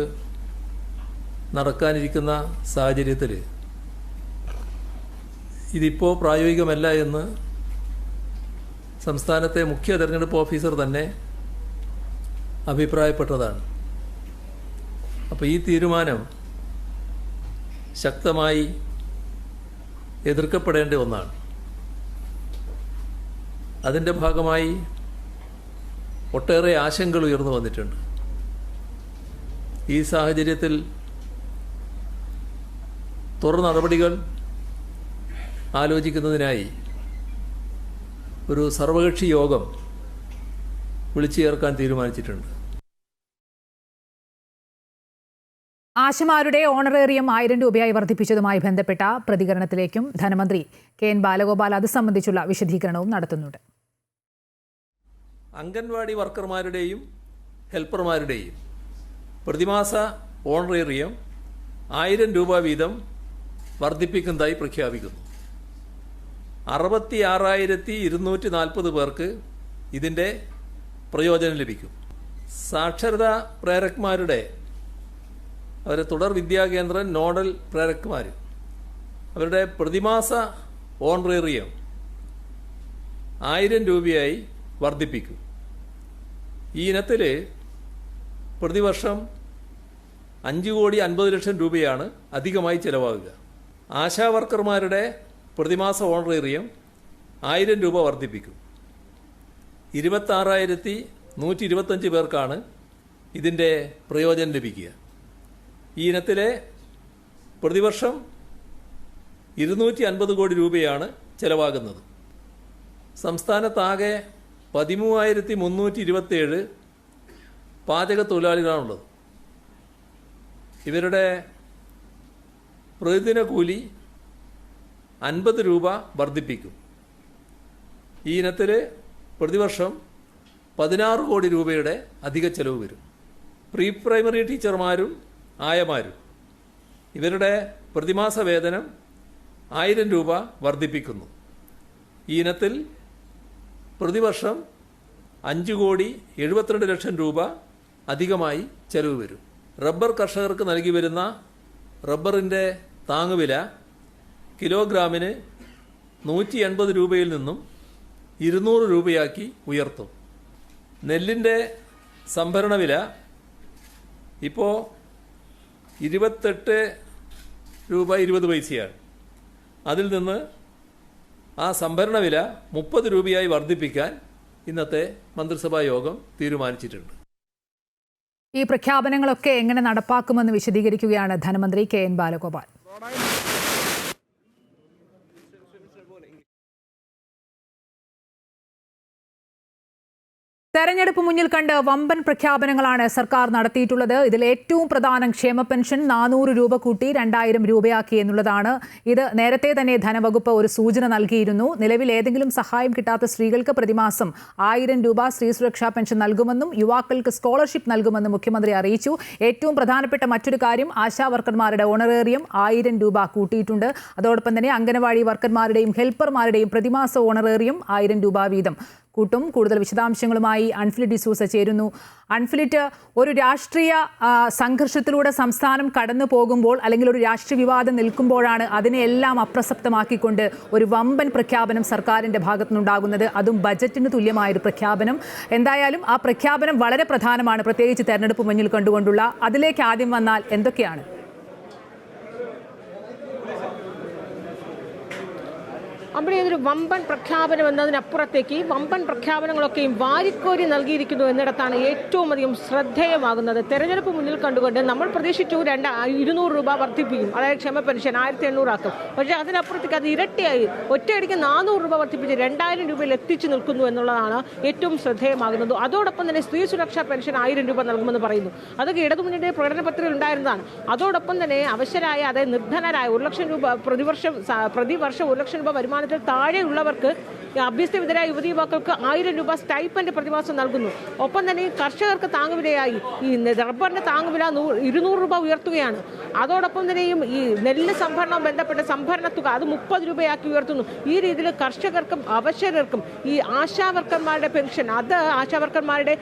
നടക്കാനിരിക്കുന്ന സാഹചര്യത്തിൽ ഇതിപ്പോൾ പ്രായോഗികമല്ല എന്ന് സംസ്ഥാനത്തെ മുഖ്യ തെരഞ്ഞെടുപ്പ് ഓഫീസർ തന്നെ അഭിപ്രായപ്പെട്ടതാണ്. അപ്പോൾ ഈ തീരുമാനം ശക്തമായി എതിർക്കപ്പെടേണ്ട ഒന്നാണ്. അതിൻ്റെ ഭാഗമായി ഒട്ടേറെ ആശങ്കകൾ ഉയർന്നു വന്നിട്ടുണ്ട്. ഈ സാഹചര്യത്തിൽ തുടർ നടപടികൾ ആലോചിക്കുന്നതിനായി ഒരു സർവകക്ഷി യോഗം വിളിച്ചു ചേർക്കാൻ തീരുമാനിച്ചിട്ടുണ്ട്. ആശമാരുടെ ഓണറേറിയം 1000 രൂപയായി വർദ്ധിപ്പിച്ചതുമായി ബന്ധപ്പെട്ട പ്രതികരണത്തിലേക്കും ധനമന്ത്രി കെ.എൻ. ബാലഗോപാൽ അത് സംബന്ധിച്ചുള്ള വിശദീകരണവും നടത്തുന്നുണ്ട്. അംഗൻവാടി വർക്കർമാരുടെയും ഹെൽപ്പർമാരുടെയും പ്രതിമാസ ഓണറേറിയം 1000 രൂപ വീതം വർദ്ധിപ്പിക്കുന്നതായി പ്രഖ്യാപിക്കുന്നു. 66,240 പേർക്ക് ഇതിൻ്റെ പ്രയോജനം ലഭിക്കും. സാക്ഷരതാ പ്രേരക്മാരുടെ അവരെ തുടർ വിദ്യാകേന്ദ്ര നോഡൽ പ്രേരക്മാർ അവരുടെ പ്രതിമാസ ഓണറേറിയം 1000 രൂപയായി വർദ്ധിപ്പിക്കും. ഈ ഇനത്തിൽ പ്രതിവർഷം 5,50,00,000 രൂപയാണ് അധികമായി ചിലവാകുക. ആശാ വർക്കർമാരുടെ പ്രതിമാസ ഓണറേറിയം 1000 രൂപ വർദ്ധിപ്പിക്കും. 26,125 പേർക്കാണ് ഇതിൻ്റെ പ്രയോജനം ലഭിക്കുക. ഈ ഇനത്തിലെ പ്രതിവർഷം 250 കോടി രൂപയാണ് ചിലവാകുന്നത്. സംസ്ഥാനത്താകെ 13,327 പാചക തൊഴിലാളികളാണുള്ളത്. ഇവരുടെ പ്രതിദിന കൂലി 50 രൂപ വർദ്ധിപ്പിക്കും. ഈ ഇനത്തിൽ പ്രതിവർഷം 16 കോടി രൂപയുടെ അധിക ചെലവ് വരും. പ്രീ പ്രൈമറി ടീച്ചർമാരും ആയമാരും ഇവരുടെ പ്രതിമാസ വേതനം 1000 രൂപ വർദ്ധിപ്പിക്കുന്നു. ഈ ഇനത്തിൽ പ്രതിവർഷം 5,72,00,000 രൂപ അധികമായി ചെലവ് വരും. റബ്ബർ കർഷകർക്ക് നൽകി വരുന്ന റബ്ബറിൻ്റെ താങ്ങുവില കിലോഗ്രാമിന് 180 രൂപയിൽ നിന്നും 200 രൂപയാക്കി ഉയർത്തും. നെല്ലിൻ്റെ സംഭരണ വില ഇപ്പോൾ 28 രൂപ 20 പൈസയാണ്. അതിൽ നിന്ന് ആ സംഭരണ വില 30 രൂപയായി വർദ്ധിപ്പിക്കാൻ ഇന്നത്തെ മന്ത്രിസഭാ യോഗം തീരുമാനിച്ചിട്ടുണ്ട്. ഈ പ്രഖ്യാപനങ്ങളൊക്കെ എങ്ങനെ നടപ്പാക്കുമെന്ന് വിശദീകരിക്കുകയാണ് ധനമന്ത്രി കെ.എൻ. ബാലഗോപാൽ. തെരഞ്ഞെടുപ്പ് മുന്നിൽ കണ്ട് വമ്പൻ പ്രഖ്യാപനങ്ങളാണ് സർക്കാർ നടത്തിയിട്ടുള്ളത്. ഇതിൽ ഏറ്റവും പ്രധാനം ക്ഷേമ പെൻഷൻ 400 രൂപ കൂട്ടി 2000 രൂപയാക്കി എന്നുള്ളതാണ്. ഇത് നേരത്തെ തന്നെ ധനവകുപ്പ് ഒരു സൂചന നൽകിയിരുന്നു. നിലവിൽ ഏതെങ്കിലും സഹായം കിട്ടാത്ത സ്ത്രീകൾക്ക് പ്രതിമാസം 1000 രൂപ സ്ത്രീ സുരക്ഷാ പെൻഷൻ നൽകുമെന്നും യുവാക്കൾക്ക് സ്കോളർഷിപ്പ് നൽകുമെന്നും മുഖ്യമന്ത്രി അറിയിച്ചു. ഏറ്റവും പ്രധാനപ്പെട്ട മറ്റൊരു കാര്യം ആശാ വർക്കർമാരുടെ ഓണറേറിയം 1000 രൂപ കൂട്ടിയിട്ടുണ്ട്. അതോടൊപ്പം തന്നെ അംഗനവാടി വർക്കർമാരുടെയും ഹെൽപ്പർമാരുടെയും പ്രതിമാസ ഓണറേറിയം 1000 രൂപ വീതം കൂട്ടും. കൂടുതൽ വിശദാംശങ്ങളുമായി അൻഫിലിറ്റ് ഡിസൂസ ചേരുന്നു. അൻഫിലിറ്റ്, ഒരു രാഷ്ട്രീയ സംഘർഷത്തിലൂടെ സംസ്ഥാനം കടന്നു പോകുമ്പോൾ അല്ലെങ്കിൽ ഒരു രാഷ്ട്രീയ വിവാദം നിൽക്കുമ്പോഴാണ് അതിനെയെല്ലാം അപ്രസക്തമാക്കിക്കൊണ്ട് ഒരു വമ്പൻ പ്രഖ്യാപനം സർക്കാരിൻ്റെ ഭാഗത്തുനിന്നുണ്ടാകുന്നത്. അതും ബജറ്റിന് തുല്യമായൊരു പ്രഖ്യാപനം. എന്തായാലും ആ പ്രഖ്യാപനം വളരെ പ്രധാനമാണ്, പ്രത്യേകിച്ച് തെരഞ്ഞെടുപ്പ് മുന്നിൽ കണ്ടുകൊണ്ടുള്ള. അതിലേക്ക് ആദ്യം വന്നാൽ എന്തൊക്കെയാണ്? അവിടെ ഇതൊരു വമ്പൻ പ്രഖ്യാപനം എന്നതിനപ്പുറത്തേക്ക് വമ്പൻ പ്രഖ്യാപനങ്ങളൊക്കെയും വാരിക്കോരി നൽകിയിരിക്കുന്നു എന്നിടത്താണ് ഏറ്റവും അധികം ശ്രദ്ധേയമാകുന്നത്. തെരഞ്ഞെടുപ്പ് മുന്നിൽ കണ്ടുകൊണ്ട് നമ്മൾ പ്രതീക്ഷിച്ചു 200 രൂപ വർദ്ധിപ്പിക്കും, അതായത് ക്ഷേമ പെൻഷൻ 1800 ആക്കും. പക്ഷേ അതിനപ്പുറത്തേക്ക് അത് ഇരട്ടിയായി ഒറ്റയടിക്ക് 400 രൂപ വർദ്ധിപ്പിച്ച് 2000 രൂപയിൽ എത്തിച്ചു നിൽക്കുന്നു എന്നുള്ളതാണ് ഏറ്റവും ശ്രദ്ധേയമാകുന്നത്. അതോടൊപ്പം തന്നെ സ്ത്രീ സുരക്ഷാ പെൻഷൻ 1000 രൂപ നൽകുമെന്ന് പറയുന്നു. അതൊക്കെ ഇടതുമുന്നണിയുടെ പ്രകടന പത്രികയിൽ ഉണ്ടായിരുന്നതാണ്. അതോടൊപ്പം തന്നെ അവശരായ, അതായത് നിർധനരായ 1 ലക്ഷം രൂപ പ്രതിവർഷം 1 ലക്ഷം രൂപ വരുമാനത്തിൽ താഴെയുള്ളവർക്ക് അഭ്യസ്തവിദ്യരായ യുവതി യുവാക്കൾക്ക് 1000 രൂപ സ്റ്റൈപ്പൻഡ് പ്രതിമാസം നൽകുന്നു. ഒപ്പം തന്നെ കർഷകർക്ക് താങ്ങുവിലയായി ഈ റബ്ബറിന്റെ താങ്ങുവില 200 രൂപ ഉയർത്തുകയാണ്. അതോടൊപ്പം തന്നെയും ഈ നെല്ല് സംഭരണവും ബന്ധപ്പെട്ട സംഭരണ തുക അത് 30 രൂപയാക്കി ഉയർത്തുന്നു. ഈ രീതിയിൽ കർഷകർക്കും അവശർക്കും ഈ ആശാവർക്കർമാരുടെ പെൻഷൻ അത് ആശാവർക്കർമാരുടെ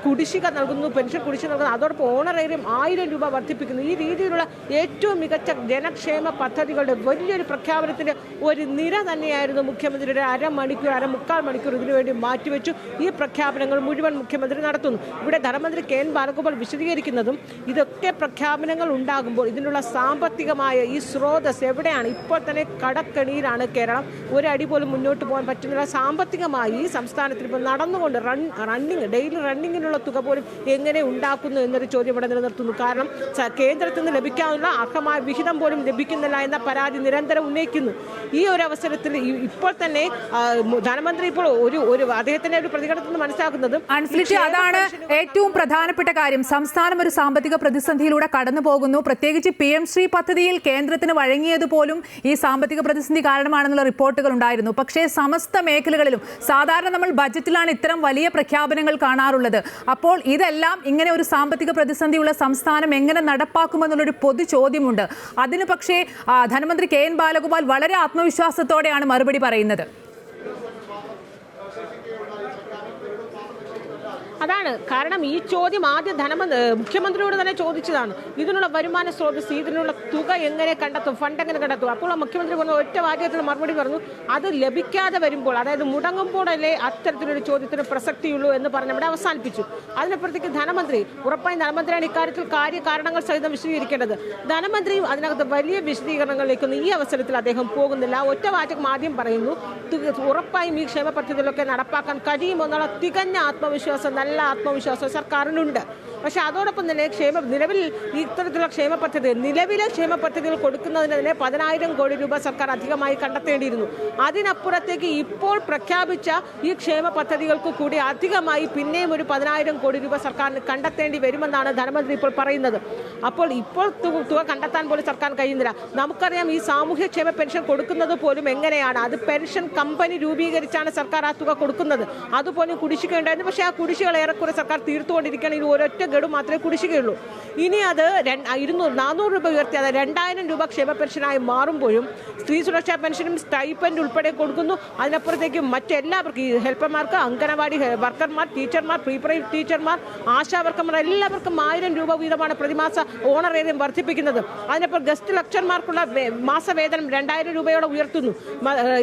കുടിശ്ശിക നൽകുന്നു, പെൻഷൻ കുടിശ്ശിക നൽകുന്നു. അതോടൊപ്പം ഓണറേറിയം 1000 രൂപ വർദ്ധിപ്പിക്കുന്നു. ഈ രീതിയിലുള്ള ഏറ്റവും മികച്ച ജനക്ഷേമ പദ്ധതികളുടെ വലിയൊരു പ്രഖ്യാപനത്തിന്റെ ഒരു നിര തന്നെയായിരുന്നു മുഖ്യമന്ത്രിയുടെ മുക്കാൽ മണിക്കൂർ ഇതിനുവേണ്ടി മാറ്റിവെച്ചു. ഈ പ്രഖ്യാപനങ്ങൾ മുഴുവൻ മുഖ്യമന്ത്രി നടത്തുന്നു. ഇവിടെ ധനമന്ത്രി KN ബാലഗോപാൽ വിശദീകരിക്കുന്നതും ഇതൊക്കെ പ്രഖ്യാപനങ്ങൾ ഉണ്ടാകുമ്പോൾ ഇതിനുള്ള സാമ്പത്തികമായ ഈ സ്രോതസ് എവിടെയാണ്? ഇപ്പോൾ തന്നെ കടക്കണിയിലാണ് കേരളം. ഒരടി പോലും മുന്നോട്ട് പോകാൻ പറ്റുന്നില്ല. സാമ്പത്തികമായി ഈ സംസ്ഥാനത്തിൽ ഇപ്പോൾ നടന്നുകൊണ്ട് ഡെയിലി റണ്ണിങ്ങിനുള്ള തുക പോലും എങ്ങനെ ഉണ്ടാക്കുന്നു എന്നൊരു ചോദ്യം ഇവിടെ നിലനിർത്തുന്നു. കാരണം കേന്ദ്രത്തിൽ നിന്ന് ലഭിക്കാനുള്ള അർഹമായ വിഹിതം പോലും ലഭിക്കുന്നില്ല എന്ന പരാതി നിരന്തരം ഉന്നയിക്കുന്നു. ഈ ഒരു അവസരത്തിൽ ഇപ്പോൾ തന്നെ ധനമന്ത്രി ഇപ്പോൾ ഒരു അദ്ദേഹത്തിന്റെ ഒരു പ്രതികരണത്തിൽ നിന്ന് മനസ്സിലാക്കുന്നത് അതാണ് ഏറ്റവും പ്രധാനപ്പെട്ട കാര്യം. സംസ്ഥാനം ഒരു സാമ്പത്തിക പ്രതിസന്ധിയിലൂടെ കടന്നു പോകുന്നു. പ്രത്യേകിച്ച് PM ശ്രീ പദ്ധതിയിൽ കേന്ദ്രത്തിന് വഴങ്ങിയതുപോലും ഈ സാമ്പത്തിക പ്രതിസന്ധി കാരണമാണെന്നുള്ള റിപ്പോർട്ടുകൾ ഉണ്ടായിരുന്നു. പക്ഷേ സമസ്ത മേഖലകളിലും സാധാരണ നമ്മൾ ബജറ്റിലാണ് ഇത്തരം വലിയ പ്രഖ്യാപനങ്ങൾ കാണാറുള്ളത്. അപ്പോൾ ഇതെല്ലാം ഇങ്ങനെ ഒരു സാമ്പത്തിക പ്രതിസന്ധിയുള്ള സംസ്ഥാനം എങ്ങനെ നടപ്പാക്കുമെന്നുള്ളൊരു പൊതു ചോദ്യമുണ്ട്. അതിന് പക്ഷേ ധനമന്ത്രി KN ബാലഗോപാൽ വളരെ ആത്മവിശ്വാസത്തോടെയാണ് മറുപടി പറയുന്നത്. അതാണ് കാരണം ഈ ചോദ്യം ആദ്യം മുഖ്യമന്ത്രിയോട് തന്നെ ചോദിച്ചതാണ്. ഇതിനുള്ള വരുമാന സ്രോതസ്, ഇതിനുള്ള തുക എങ്ങനെ കണ്ടെത്തും, ഫണ്ട് എങ്ങനെ കണ്ടെത്തും? അപ്പോൾ മുഖ്യമന്ത്രി പറഞ്ഞ ഒറ്റ വാചകത്തിൽ മറുപടി പറഞ്ഞു, അത് ലഭിക്കാതെ വരുമ്പോൾ, അതായത് മുടങ്ങുമ്പോഴല്ലേ അത്തരത്തിലൊരു ചോദ്യത്തിന് പ്രസക്തിയുള്ളൂ എന്ന് പറഞ്ഞ് അവിടെ അവസാനിപ്പിച്ചു. അതിനപ്പുറത്തേക്ക് ഉറപ്പായും ധനമന്ത്രിയാണ് ഇക്കാര്യത്തിൽ കാര്യകാരണങ്ങൾ സഹിതം വിശദീകരിക്കേണ്ടത്. ധനമന്ത്രിയും അതിനകത്ത് വലിയ വിശദീകരണങ്ങളിലേക്കൊന്നും ഈ അവസരത്തിൽ അദ്ദേഹം പോകുന്നില്ല. ഒറ്റ വാചകം ആദ്യം പറയുന്നു, ഉറപ്പായും ഈ ക്ഷേമ പദ്ധതികളൊക്കെ നടപ്പാക്കാൻ കഴിയുമെന്നുള്ള തികഞ്ഞ ആത്മവിശ്വാസം, നല്ല ആത്മവിശ്വാസം സർക്കാരിനുണ്ട്. പക്ഷെ അതോടൊപ്പം തന്നെ നിലവിൽ ഇത്തരത്തിലുള്ള നിലവിലെ ക്ഷേമ പദ്ധതികൾ കൊടുക്കുന്നതിന് തന്നെ 10,000 കോടി രൂപ സർക്കാർ അധികമായി കണ്ടെത്തേണ്ടിയിരുന്നു. അതിനപ്പുറത്തേക്ക് ഇപ്പോൾ പ്രഖ്യാപിച്ച ഈ ക്ഷേമ പദ്ധതികൾക്ക് കൂടി അധികമായി പിന്നെയും ഒരു 10,000 കോടി രൂപ സർക്കാരിന് കണ്ടെത്തേണ്ടി വരുമെന്നാണ് ധനമന്ത്രി ഇപ്പോൾ പറയുന്നത്. അപ്പോൾ തുക കണ്ടെത്താൻ പോലും സർക്കാർ കഴിയുന്നില്ല. നമുക്കറിയാം ഈ സാമൂഹ്യക്ഷേമ പെൻഷൻ കൊടുക്കുന്നത് പോലും എങ്ങനെയാണ്, അത് പെൻഷൻ കമ്പനി രൂപീകരിച്ചാണ് സർക്കാർ ആ തുക കൊടുക്കുന്നത്. അതുപോലും കുടിശ്ശിക ഉണ്ടായിരുന്നു. പക്ഷേ ആ കുടിശ്ശികൾ ഏറെക്കുറെ സർക്കാർ തീർത്തുകൊണ്ടിരിക്കുകയാണ്. ഇത് ഒരൊറ്റ ഗഡു മാത്രമേ കുടിശ്ശികയുള്ളൂ. ഇനി അത് 400 രൂപ ഉയർത്തി അത് 2000 രൂപ ക്ഷേമ പെൻഷനായി മാറുമ്പോഴും സ്ത്രീ സുരക്ഷാ പെൻഷനും സ്റ്റൈപ്പൻഡ് ഉൾപ്പെടെ കൊടുക്കുന്നു. അതിനപ്പുറത്തേക്ക് മറ്റെല്ലാവർക്കും, ഈ ഹെൽപ്പർമാർക്ക്, അംഗനവാടി വർക്കർമാർ, ടീച്ചർമാർ, പ്രീ പ്രൈമറി ടീച്ചർമാർ, ആശാ വർക്കർമാർ എല്ലാവർക്കും 1000 രൂപ വീതമാണ് പ്രതിമാസ ഓണറേറിയം വർദ്ധിപ്പിക്കുന്നത്. അതിനപ്പുറം ഗസ്റ്റ് ലെക്ചർമാർക്കുള്ള മാസവേതനം 2000 രൂപയോടെ ഉയർത്തുന്നു.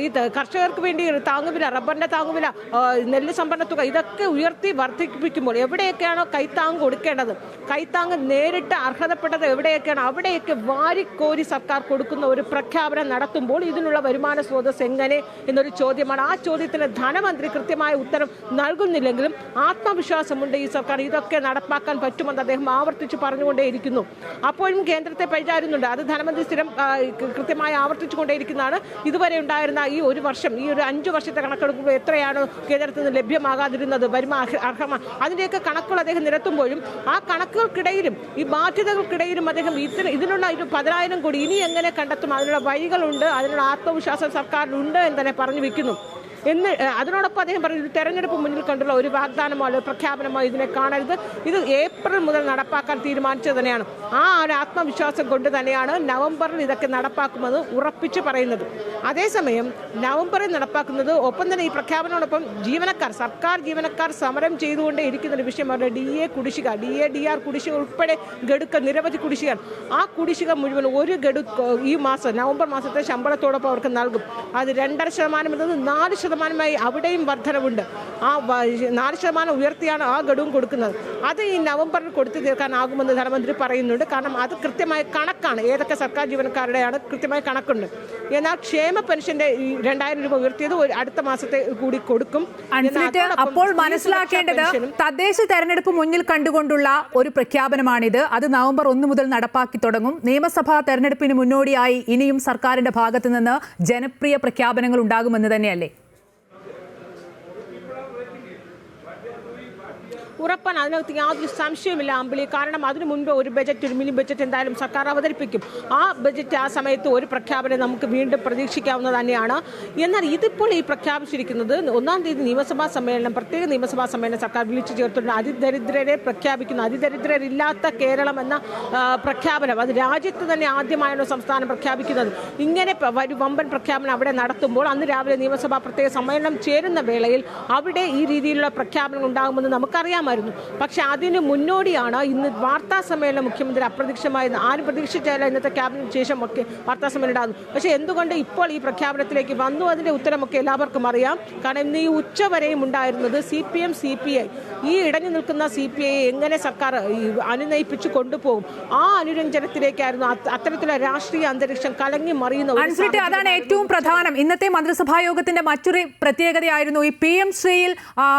ഈ കർഷകർക്ക് വേണ്ടി താങ്ങുവില, റബ്ബറിന്റെ താങ്ങുവില, നെല്ല് സംഭരണ തുക ഇതൊക്കെ ഉയർത്തി വർദ്ധിപ്പിക്കുമ്പോൾ എവിടെയൊക്കെയാണോ കൈത്താങ് കൊടുക്കേണ്ടത്, കൈത്താങ് നേരിട്ട് അർഹതപ്പെട്ടത് എവിടെയൊക്കെയാണ് അവിടെയൊക്കെ വാരിക്കോരി സർക്കാർ കൊടുക്കുന്ന ഒരു പ്രഖ്യാപനം നടത്തുമ്പോൾ ഇതിനുള്ള വരുമാന സ്രോതസ് എങ്ങനെ എന്നൊരു ചോദ്യമാണ്. ആ ചോദ്യത്തിന് ധനമന്ത്രി കൃത്യമായ ഉത്തരം നൽകുന്നില്ലെങ്കിലും ആത്മവിശ്വാസമുണ്ട് ഈ സർക്കാർ ഇതൊക്കെ നടപ്പാക്കാൻ പറ്റുമെന്ന് അദ്ദേഹം ആവർത്തിച്ച് പറഞ്ഞുകൊണ്ടേയിരിക്കുന്നു. അപ്പോഴും കേന്ദ്രത്തെ പഴിചാരുന്നുണ്ട്. അത് ധനമന്ത്രി സ്ഥിരം കൃത്യമായി ആവർത്തിച്ചുകൊണ്ടേയിരിക്കുന്നതാണ്. ഇതുവരെ ഉണ്ടായിരുന്ന ഈ ഒരു വർഷം, ഈ ഒരു 5 വർഷത്തെ കണക്കെടുക്കുമ്പോൾ എത്രയാണ് കേന്ദ്രത്തിൽ നിന്ന് ലഭ്യമാകാതിരുന്നത്, അർഹമാണ്, അതിൻ്റെയൊക്കെ കണക്കുകൾ അദ്ദേഹം നിരത്തുമ്പോഴും ആ കണക്കുകൾക്കിടയിലും ഈ ബാധ്യതകൾക്കിടയിലും അദ്ദേഹം ഇതിനുള്ള 10,000 കോടി ഇനി എങ്ങനെ കണ്ടെത്തും, അതിനുള്ള വഴികളുണ്ട്, അതിനുള്ള ആത്മവിശ്വാസം സർക്കാരിനുണ്ട് എന്ന് തന്നെ പറഞ്ഞു വെക്കുന്നു. അതിനോടൊപ്പം അദ്ദേഹം പറഞ്ഞു, തെരഞ്ഞെടുപ്പ് മുന്നിൽ കണ്ടുള്ള ഒരു വാഗ്ദാനമോ അല്ലെങ്കിൽ പ്രഖ്യാപനമോ ഇതിനെ കാണരുത്, ഇത് ഏപ്രിൽ മുതൽ നടപ്പാക്കാൻ തീരുമാനിച്ചത് തന്നെയാണ്. ആ ഒരു ആത്മവിശ്വാസം കൊണ്ട് തന്നെയാണ് നവംബറിൽ ഇതൊക്കെ നടപ്പാക്കുമെന്ന് ഉറപ്പിച്ച് പറയുന്നത്. അതേസമയം നവംബറിൽ നടപ്പാക്കുന്നത് ഒപ്പം തന്നെ ഈ പ്രഖ്യാപനത്തോടൊപ്പം സർക്കാർ ജീവനക്കാർ സമരം ചെയ്തുകൊണ്ടേ ഇരിക്കുന്ന ഒരു വിഷയമാണ് DA കുടിശ്ശിക, DR കുടിശ്ശിക ഉൾപ്പെടെ നിരവധി കുടിശ്ശികയാണ്. ആ കുടിശ്ശിക മുഴുവൻ ഒരു ഗഡു ഈ മാസം നവംബർ മാസത്തെ ശമ്പളത്തോടൊപ്പം അവർക്ക് നൽകും. അത് 2.5% എന്നത് 4% അവിടെയും വർധനവുണ്ട്. ആ 4% ഉയർത്തിയാണ് ആ ഗഡുവും കൊടുക്കുന്നത്. അത് ഈ നവംബറിൽ കൊടുത്തു തീർക്കാനാകുമെന്ന് ധനമന്ത്രി പറയുന്നുണ്ട്. കാരണം അത് കൃത്യമായ കണക്കാണ്, ഏതൊക്കെ സർക്കാർ ജീവനക്കാരുടെയാണ് കൃത്യമായ കണക്കുണ്ട്. എന്നാൽ ക്ഷേമ പെൻഷന്റെ 2000 രൂപ ഉയർത്തിയത് അടുത്ത മാസത്തെ കൂടി കൊടുക്കും. അപ്പോൾ മനസ്സിലാക്കേണ്ടത് തദ്ദേശ തെരഞ്ഞെടുപ്പ് മുന്നിൽ കണ്ടുകൊണ്ടുള്ള ഒരു പ്രഖ്യാപനമാണിത്. അത് നവംബർ 1 മുതൽ നടപ്പാക്കി തുടങ്ങും. നിയമസഭാ തെരഞ്ഞെടുപ്പിന് മുന്നോടിയായി ഇനിയും സർക്കാരിന്റെ ഭാഗത്തു നിന്ന് ജനപ്രിയ പ്രഖ്യാപനങ്ങൾ ഉണ്ടാകുമെന്ന് തന്നെയല്ലേ? ഉറപ്പാണ്, അതിനകത്ത് യാതൊരു സംശയമില്ല അമ്പിളി. കാരണം അതിനു മുൻപ് ഒരു മിനി ബജറ്റ് എന്തായാലും സർക്കാർ അവതരിപ്പിക്കും. ആ ബജറ്റ് ആ സമയത്ത് ഒരു പ്രഖ്യാപനം നമുക്ക് വീണ്ടും പ്രതീക്ഷിക്കാവുന്നത് തന്നെയാണ്. എന്നാൽ ഇതിപ്പോൾ ഈ പ്രഖ്യാപിച്ചിരിക്കുന്നത് 1-ാം തീയതി നിയമസഭാ സമ്മേളനം, പ്രത്യേക നിയമസഭാ സമ്മേളനം സർക്കാർ വിളിച്ചു ചേർത്തിട്ടുണ്ട്. അതിദരിദ്രരെ പ്രഖ്യാപിക്കുന്നു. അതിദരിദ്രരില്ലാത്ത കേരളം എന്ന പ്രഖ്യാപനം അത് രാജ്യത്ത് തന്നെ ആദ്യമായാണ് സംസ്ഥാനം പ്രഖ്യാപിക്കുന്നത്. ഇങ്ങനെ ഒരു വമ്പൻ പ്രഖ്യാപനം അവിടെ നടത്തുമ്പോൾ അന്ന് രാവിലെ നിയമസഭാ പ്രത്യേക സമ്മേളനം ചേരുന്ന വേളയിൽ അവിടെ ഈ രീതിയിലുള്ള പ്രഖ്യാപനങ്ങൾ ഉണ്ടാകുമെന്ന് നമുക്കറിയാമായിരുന്നു. പക്ഷെ അതിന് മുന്നോടിയാണ് ഇന്ന് വാർത്താ സമ്മേളനം മുഖ്യമന്ത്രി അപ്രതീക്ഷിതമായി ആരും പ്രതീക്ഷിച്ചില്ല. ഇന്നത്തെ ക്യാബിനറ്റ് ശേഷം ഒക്കെ വാർത്താ സമ്മേളനം ഉണ്ടാകുന്നു. പക്ഷേ എന്തുകൊണ്ട് ഇപ്പോൾ ഈ പ്രഖ്യാപനത്തിലേക്ക് വന്നു? അതിൻ്റെ ഉത്തരമൊക്കെ എല്ലാവർക്കും അറിയാം. കാരണം ഇന്ന് ഈ ഉച്ചവരെയും ഉണ്ടായിരുന്നത് CPM CPI ഈ ഇടഞ്ഞു നിൽക്കുന്ന CPI എങ്ങനെ സർക്കാർ അനുനയിപ്പിച്ചു കൊണ്ടുപോകും, ആ അനുരഞ്ജനത്തിലേക്കായിരുന്നു. അത്തരത്തിലുള്ള രാഷ്ട്രീയ അന്തരീക്ഷം കലങ്ങി മറിയുന്ന അതാണ് ഏറ്റവും പ്രധാനം. ഇന്നത്തെ മന്ത്രിസഭാ യോഗത്തിന്റെ മറ്റൊരു പ്രത്യേകതയായിരുന്നു ഈ PM ശ്രീയിൽ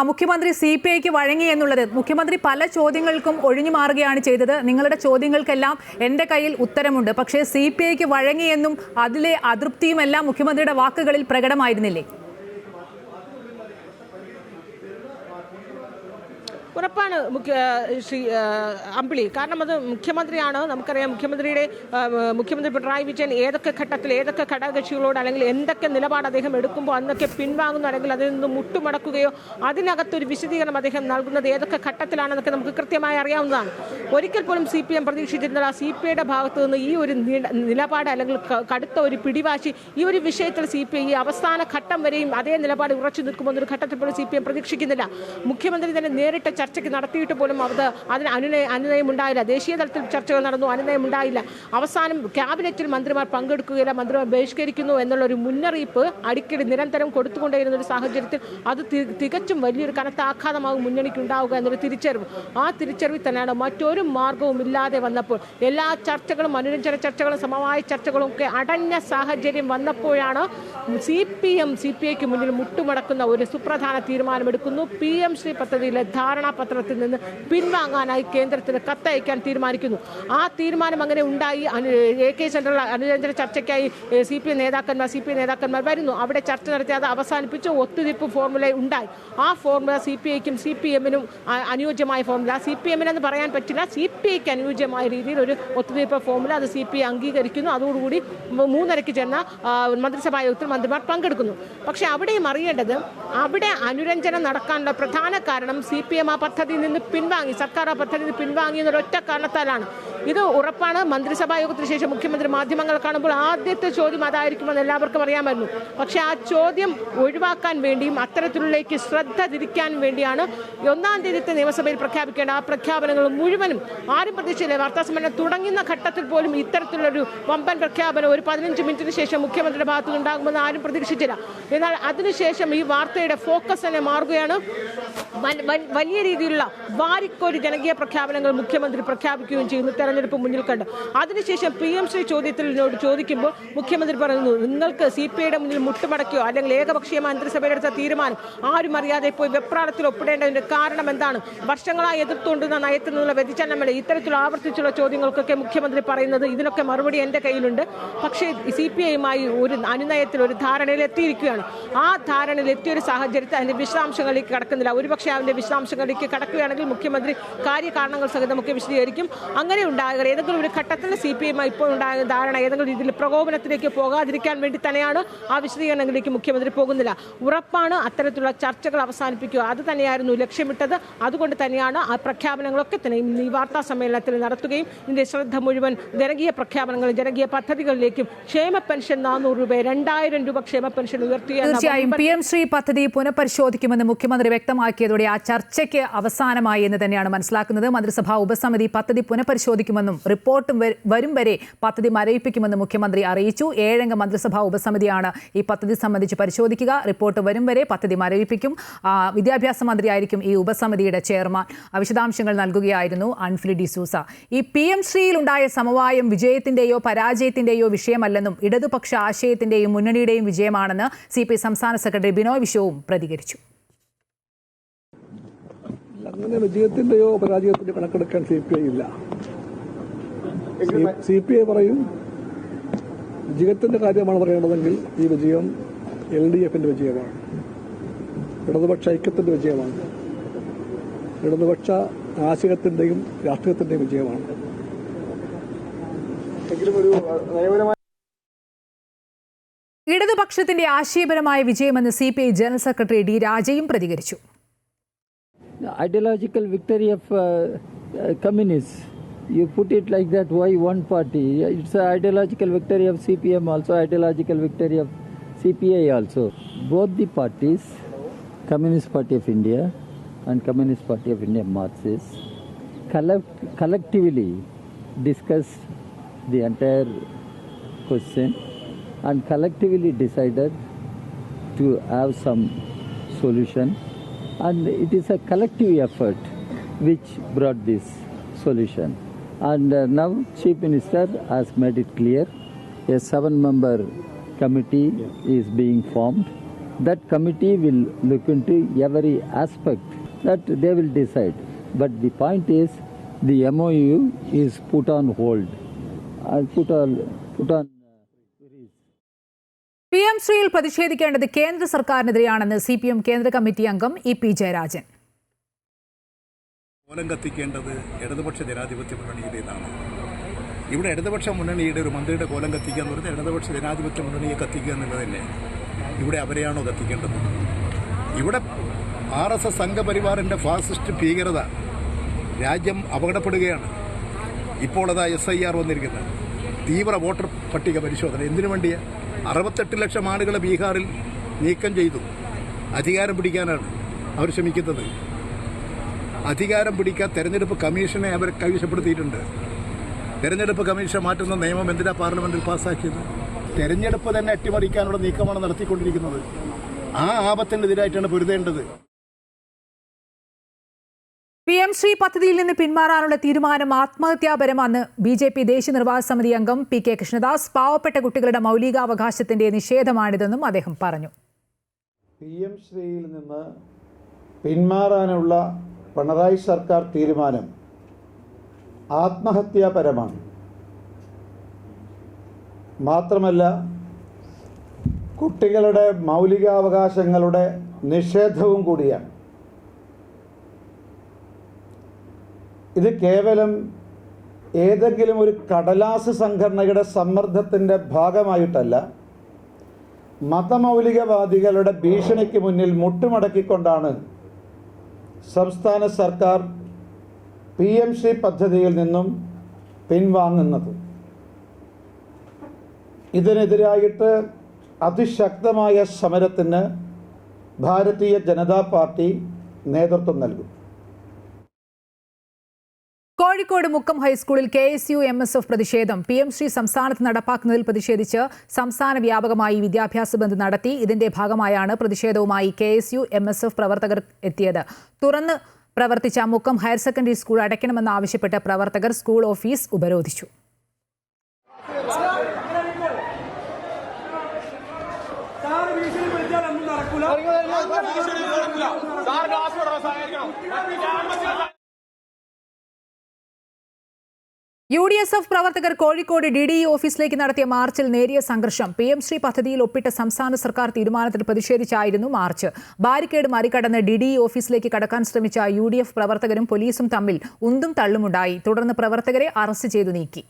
മുഖ്യമന്ത്രി CPIക്ക് വഴങ്ങി എന്നുള്ളത്. മുഖ്യമന്ത്രി പല ചോദ്യങ്ങൾക്കും ഒഴിഞ്ഞു മാറുകയാണ് ചെയ്തത്. നിങ്ങളുടെ ചോദ്യങ്ങൾക്കെല്ലാം എൻ്റെ കയ്യിൽ ഉത്തരമുണ്ട്, പക്ഷേ CPIക്ക് വഴങ്ങിയെന്നും അതിലെ അതൃപ്തിയുമെല്ലാം മുഖ്യമന്ത്രിയുടെ വാക്കുകളിൽ പ്രകടമായിരുന്നില്ലേ? ഉറപ്പാണ് ശ്രീ അമ്പിളി. കാരണം അത് മുഖ്യമന്ത്രിയാണ്. നമുക്കറിയാം മുഖ്യമന്ത്രി പിണറായി വിജയൻ ഏതൊക്കെ ഘട്ടത്തിൽ ഏതൊക്കെ ഘടകകക്ഷികളോട് അല്ലെങ്കിൽ എന്തൊക്കെ നിലപാട് അദ്ദേഹം എടുക്കുമ്പോൾ അന്നൊക്കെ പിൻവാങ്ങുന്നു, അല്ലെങ്കിൽ അതിൽ നിന്ന് മുട്ടുമടക്കുകയോ അതിനകത്തൊരു വിശദീകരണം അദ്ദേഹം നൽകുന്നത് ഏതൊക്കെ ഘട്ടത്തിലാണെന്നൊക്കെ നമുക്ക് കൃത്യമായി അറിയാവുന്നതാണ്. ഒരിക്കൽ പോലും CPM പ്രതീക്ഷിച്ചിരുന്നില്ല CPIയുടെ ഭാഗത്തു നിന്ന് ഈ ഒരു നിലപാട് അല്ലെങ്കിൽ കടുത്ത ഒരു പിടിവാശി ഈ ഒരു വിഷയത്തിൽ CPI ഈ അവസാന ഘട്ടം വരെയും അതേ നിലപാട് ഉറച്ചു നിൽക്കുമെന്നൊരു ഘട്ടത്തിൽ പോലും CPM പ്രതീക്ഷിക്കുന്നില്ല. മുഖ്യമന്ത്രി തന്നെ നേരിട്ട് ചർച്ചയ്ക്ക് നടത്തിയിട്ട് പോലും അതിന് അനുനയം ഉണ്ടായില്ല. ദേശീയ തലത്തിൽ ചർച്ചകൾ നടന്നു, അനുനയം ഉണ്ടായില്ല. അവസാനം ക്യാബിനറ്റിൽ മന്ത്രിമാർ പങ്കെടുക്കുകയില്ല, മന്ത്രിമാർ ബഹിഷ്കരിക്കുന്നു എന്നുള്ളൊരു മുന്നറിയിപ്പ് അടിക്കടി നിരന്തരം കൊടുത്തുകൊണ്ടേയിരുന്ന ഒരു സാഹചര്യത്തിൽ അത് തികച്ചും വലിയൊരു കനത്ത ആഘാതമാകും മുന്നണിക്ക് ഉണ്ടാവുക എന്നൊരു തിരിച്ചറിവ്. ആ തിരിച്ചറിവിൽ തന്നെയാണ് മറ്റൊരു മാർഗവും ഇല്ലാതെ വന്നപ്പോൾ എല്ലാ ചർച്ചകളും അനുരഞ്ജന ചർച്ചകളും സമവായ ചർച്ചകളും ഒക്കെ അടഞ്ഞ സാഹചര്യം വന്നപ്പോഴാണ് CPIക്ക് മുന്നിൽ മുട്ടുമടക്കുന്ന ഒരു സുപ്രധാന തീരുമാനമെടുക്കുന്നു. PM ശ്രീ പദ്ധതിയിലെ ധാരണാപത്രത്തിൽ നിന്ന് പിൻവാങ്ങാനായി കേന്ദ്രത്തിന് കത്തയക്കാൻ തീരുമാനിക്കുന്നു. ആ തീരുമാനം അങ്ങനെ ഉണ്ടായി. AK സെന്ററിൽ അനുരഞ്ജന ചർച്ചയ്ക്കായി CPI നേതാക്കന്മാർ വരുന്നു. അവിടെ ചർച്ച നടത്തി അത് അവസാനിപ്പിച്ച് ഒത്തുതീർപ്പ് ഫോർമുല ഉണ്ടായി. ആ ഫോർമുല CPIക്കും CPMനും അനുയോജ്യമായ ഫോർമുല, CPMനെന്ന് പറയാൻ പറ്റില്ല, CPIക്ക് അനുയോജ്യമായ രീതിയിൽ ഒരു ഒത്തുതീർപ്പ് ഫോർമുല അത് CPI അംഗീകരിക്കുന്നു. അതോടുകൂടി 3:30 ചേർന്ന മന്ത്രിസഭാ യോഗത്തിൽ മന്ത്രിമാർ പങ്കെടുക്കുന്നു. പക്ഷെ അവിടെയും അറിയേണ്ടത് അവിടെ അനുരഞ്ജനം നടക്കാനുള്ള പ്രധാന കാരണം CPM ആ പദ്ധതിയിൽ നിന്ന് പിൻവാങ്ങി, സർക്കാർ ആ പദ്ധതിയിൽ നിന്ന് പിൻവാങ്ങി എന്നൊരൊറ്റ കാരണത്താലാണ്. ഇത് ഉറപ്പാണ്. മന്ത്രിസഭാ യോഗത്തിന് ശേഷം മുഖ്യമന്ത്രി മാധ്യമങ്ങൾ കാണുമ്പോൾ ആദ്യത്തെ ചോദ്യം അതായിരിക്കുമെന്ന് എല്ലാവർക്കും അറിയാമായിരുന്നു. പക്ഷേ ആ ചോദ്യം ഒഴിവാക്കാൻ വേണ്ടിയും അത്തരത്തിലേക്ക് ശ്രദ്ധ തിരിക്കാൻ വേണ്ടിയാണ് 1-ാം തീയതി നിയമസഭയിൽ പ്രഖ്യാപിക്കേണ്ട ആ പ്രഖ്യാപനങ്ങൾ മുഴുവനും ആരും പ്രതീക്ഷിച്ചില്ല. വാർത്താ സമ്മേളനം തുടങ്ങുന്ന ഘട്ടത്തിൽ പോലും ഇത്തരത്തിലുള്ളൊരു വമ്പൻ പ്രഖ്യാപനം ഒരു 15 മിനിറ്റിന് ശേഷം മുഖ്യമന്ത്രിയുടെ ഭാഗത്ത് ഉണ്ടാകുമെന്ന് ആരും പ്രതീക്ഷിച്ചില്ല. എന്നാൽ അതിനുശേഷം ഈ വാർത്തയുടെ ഫോക്കസ് തന്നെ മാറുകയാണ്. വലിയ രീതിയിലുള്ള വാരിക്കോരി ജനകീയ പ്രഖ്യാപനങ്ങൾ മുഖ്യമന്ത്രി പ്രഖ്യാപിക്കുകയും ചെയ്യുന്നു തെരഞ്ഞെടുപ്പ് മുന്നിൽ കണ്ട്. അതിനുശേഷം PM ശ്രീ ചോദിക്കുമ്പോൾ മുഖ്യമന്ത്രി പറയുന്നു, നിങ്ങൾക്ക് CPIയുടെ മുന്നിൽ മുട്ടുമടക്കിയോ അല്ലെങ്കിൽ ഏകപക്ഷീയ മന്ത്രിസഭയുടെ എടുത്ത തീരുമാനം ആരും അറിയാതെ പോയി വെപ്രാളത്തിൽ ഒപ്പിടേണ്ടതിന്റെ കാരണം എന്താണ്? വർഷങ്ങളായി എതിർത്തുകൊണ്ടുന്ന നയത്തിൽ നിന്നുള്ള വ്യതിചലനമല്ല. ഇത്തരത്തിലുള്ള ആവർത്തിച്ചുള്ള ചോദ്യങ്ങൾക്കൊക്കെ മുഖ്യമന്ത്രി പറയുന്നത് ഇതിനൊക്കെ മറുപടി എൻ്റെ കയ്യിലുണ്ട്. പക്ഷേ CPIയുമായി ഒരു അനുനയത്തിൽ ഒരു ധാരണയിൽ എത്തിയിരിക്കുകയാണ്. ആ ധാരണയിൽ എത്തിയൊരു സാഹചര്യത്തിൽ അതിന്റെ വിശദാംശങ്ങളിലേക്ക് കടക്കുന്നില്ല. ഒരുപക്ഷെ അതിന്റെ വിശദാംശങ്ങളിലേക്ക് കടക്കുകയാണെങ്കിൽ മുഖ്യമന്ത്രി കാര്യകാരണങ്ങൾ സഹിതമൊക്കെ വിശദീകരിക്കും. അങ്ങനെ ഉണ്ടാകുക ഏതെങ്കിലും ഒരു ഘട്ടത്തിൽ CPIയുമായി ഇപ്പോൾ ഉണ്ടാകുന്ന ധാരണ ഏതെങ്കിലും രീതിയിൽ പ്രകോപനത്തിലേക്ക് പോകാതിരിക്കാൻ വേണ്ടി തന്നെയാണ് ആ വിശദീകരണങ്ങളിലേക്ക് മുഖ്യമന്ത്രി പോകുന്നില്ല. ഉറപ്പാണ് അത്തരത്തിലുള്ള ചർച്ചകൾ അവസാനിപ്പിക്കുക, അത് തന്നെയായിരുന്നു ലക്ഷ്യമിട്ടത്. അതുകൊണ്ട് തന്നെയാണ് ആ പ്രഖ്യാപനങ്ങളൊക്കെ തന്നെ ഈ വാർത്താ സമ്മേളനത്തിൽ നടത്തുകയും ഇതിന്റെ ശ്രദ്ധ മുഴുവൻ ജനകീയ പ്രഖ്യാപനങ്ങളും ജനകീയ പദ്ധതികളിലേക്കും ക്ഷേമ പെൻഷൻ 400 രൂപ 2000 രൂപ ക്ഷേമ പെൻഷൻ ഉയർത്തിയ തീർച്ചയായും PM ശ്രീ പദ്ധതി പുനഃപരിശോധിക്കുമെന്ന് മുഖ്യമന്ത്രി വ്യക്തമാക്കിയതോടെ ആ ചർച്ചയ്ക്ക് അവസാനമായി എന്ന് തന്നെയാണ് മനസ്സിലാക്കുന്നത്. മന്ത്രിസഭാ ഉപസമിതി പദ്ധതി പുനഃപരിശോധിക്കുമെന്നും റിപ്പോർട്ടും വരും വരെ പദ്ധതി മരവിപ്പിക്കുമെന്നും മുഖ്യമന്ത്രി അറിയിച്ചു. 7-അംഗ മന്ത്രിസഭാ ഉപസമിതിയാണ് ഈ പദ്ധതി സംബന്ധിച്ച് പരിശോധിക്കുക. റിപ്പോർട്ട് വരും വരെ പദ്ധതി മരവിപ്പിക്കും. വിദ്യാഭ്യാസ മന്ത്രിയായിരിക്കും ഈ ഉപസമിതിയുടെ ചെയർമാൻ. വിശദാംശങ്ങൾ നൽകുകയായിരുന്നു അൻഫ്രി ഡിസൂസ. ഈ PM ശ്രീയിലുണ്ടായ സമവായം വിജയത്തിന്റെയോ പരാജയത്തിന്റെയോ വിഷയമല്ലെന്നും ഇടതുപക്ഷ ആശയത്തിന്റെയും മുന്നണിയുടെയും വിജയമാണെന്ന് CPI സംസ്ഥാന സെക്രട്ടറി ബിനോയ് വിശ്വവും പ്രതികരിച്ചു. അങ്ങനെ വിജയത്തിന്റെയോ പരാജയത്തിന്റെയോ കണക്കെടുക്കാൻ CPI ഇല്ല. CPI പറയും വിജയത്തിന്റെ കാര്യമാണ് പറയേണ്ടതെങ്കിൽ ഈ വിജയം LDFന്റെ വിജയമാണ്, ഇടതുപക്ഷ ഐക്യത്തിന്റെ വിജയമാണ്. ഇടതുപക്ഷ ആശയത്തിൻ്റെയും രാഷ്ട്രീയത്തിൻ്റെയും വിജയമാണ്. ഇടതുപക്ഷത്തിന്റെ ആശയപരമായ വിജയമെന്ന് CPI ജനറൽ സെക്രട്ടറി ഡി രാജയും പ്രതികരിച്ചു. Ideological victory of communists. You put it like that, why one party? It's an ideological victory of CPM also, ideological victory of CPI also. Both the parties, Communist Party of India and Communist Party of India Marxists, collectively discussed the entire question and collectively decided to have some solution. And it is a collective effort which brought this solution. And now Chief Minister has made it clear, a 7-member committee is being formed. That committee will look into every aspect that they will decide. But the point is, the MOU is put on hold. Put on PM ശ്രീയിൽ പ്രതിഷേധിക്കേണ്ടത് കേന്ദ്ര സർക്കാരിനെതിരെയാണെന്ന് CPM കേന്ദ്ര committee അംഗം EP Jayarajan. കോലം കത്തിക്കേണ്ടത് ഇടതുപക്ഷ ജനാധിപത്യ മുന്നണിയുടേതാണ്. ഇവിടെ ഇടതുപക്ഷ മുന്നണിയുടെ ഒരു മന്ത്രിയുടെ കോലം കത്തിക്കുക എന്ന് പറഞ്ഞാൽ ഇടതുപക്ഷ ജനാധിപത്യ മുന്നണിയെ കത്തിക്കുക എന്നുള്ളതല്ലേ? ഇവിടെ അവരെയാണോ കത്തിക്കേണ്ടത്? ഇവിടെ RSS സംഘപരിവാറിൻ്റെ ഫാസിസ്റ്റ് ഭീകരത രാജ്യം അപകടപ്പെടുകയാണ്. ഇപ്പോൾ അതാ SIR വന്നിരിക്കുന്നത്, തീവ്ര വോട്ടർ പട്ടിക പരിശോധന. എന്തിനു വേണ്ടിയാണ്? 68 ലക്ഷം ആളുകളെ ബീഹാറിൽ നീക്കം ചെയ്തു. അധികാരം പിടിക്കാനാണ് അവർ ശ്രമിക്കുന്നത്. അധികാരം പിടിക്കാൻ തെരഞ്ഞെടുപ്പ് കമ്മീഷനെ അവർ കൈവശപ്പെടുത്തിയിട്ടുണ്ട്. തെരഞ്ഞെടുപ്പ് കമ്മീഷൻ മാറ്റുന്ന നിയമം എന്തിനാ പാർലമെന്റിൽ പാസ്സാക്കിയത്? തെരഞ്ഞെടുപ്പ് തന്നെ അട്ടിമറിക്കാനുള്ള നീക്കമാണ് നടത്തിക്കൊണ്ടിരിക്കുന്നത്. ആ ആപത്തിനെതിരായിട്ടാണ് പൊരുതേണ്ടത്. PM ശ്രീ പദ്ധതിയിൽ നിന്ന് പിന്മാറാനുള്ള തീരുമാനം ആത്മഹത്യാപരമെന്ന് BJP ദേശീയ നിർവാഹക സമിതി അംഗം PK കൃഷ്ണദാസ്. പാവപ്പെട്ട കുട്ടികളുടെ മൗലികാവകാശത്തിന്റെ നിഷേധമാണിതെന്നും അദ്ദേഹം പറഞ്ഞു. PM ശ്രീയിൽ നിന്ന് പിന്മാറാനുള്ള പിണറായി സർക്കാർ തീരുമാനം ആത്മഹത്യാപരമാണ്. മാത്രമല്ല, കുട്ടികളുടെ മൗലികാവകാശങ്ങളുടെ നിഷേധവും കൂടിയാണ്. ഇത് കേവലം ഏതെങ്കിലും ഒരു കടലാസ് സംഘടനയുടെ സമ്മർദ്ദത്തിൻ്റെ ഭാഗമായിട്ടല്ല, മതമൗലികവാദികളുടെ ഭീഷണിക്ക് മുന്നിൽ മുട്ടുമടക്കിക്കൊണ്ടാണ് സംസ്ഥാന സർക്കാർ PM ശ്രീ പദ്ധതിയിൽ നിന്നും പിൻവാങ്ങുന്നത്. ഇതിനെതിരായിട്ട് അതിശക്തമായ സമരത്തിന് ഭാരതീയ ജനതാ പാർട്ടി നേതൃത്വം നൽകും. കോഴിക്കോട് മുക്കം ഹൈസ്കൂളിൽ KSU MSF പ്രതിഷേധം. PM ശ്രീ സംസ്ഥാനത്ത് നടപ്പാക്കുന്നതിൽ പ്രതിഷേധിച്ച് സംസ്ഥാന വ്യാപകമായി വിദ്യാഭ്യാസ ബന്ദ് നടത്തി. ഇതിന്റെ ഭാഗമായാണ് പ്രതിഷേധവുമായി KSU MSF പ്രവർത്തകർ എത്തിയത്. തുറന്ന് പ്രവർത്തിച്ച മുക്കം ഹയർ സെക്കൻഡറി സ്കൂൾ അടയ്ക്കണമെന്നാവശ്യപ്പെട്ട് പ്രവർത്തകർ സ്കൂൾ ഓഫീസ് ഉപരോധിച്ചു. UDSF പ്രവർത്തകർ കോഴിക്കോട് DDE ഓഫീസിലേക്ക് നടത്തിയ മാർച്ചിൽ നേരിയ സംഘർഷം. PM ശ്രീ പദ്ധതിയിൽ ഒപ്പിട്ട സംസ്ഥാന സർക്കാർ തീരുമാനത്തിൽ പ്രതിഷേധിച്ചായിരുന്നു മാർച്ച്. ബാരിക്കേഡ് മറികടന്ന് DDE ഓഫീസിലേക്ക് കടക്കാൻ ശ്രമിച്ച UDF പ്രവർത്തകരും പോലീസും തമ്മിൽ ഉന്തും തള്ളുമുണ്ടായി. തുടർന്ന് പ്രവർത്തകരെ അറസ്റ്റ് ചെയ്തു നീക്കി.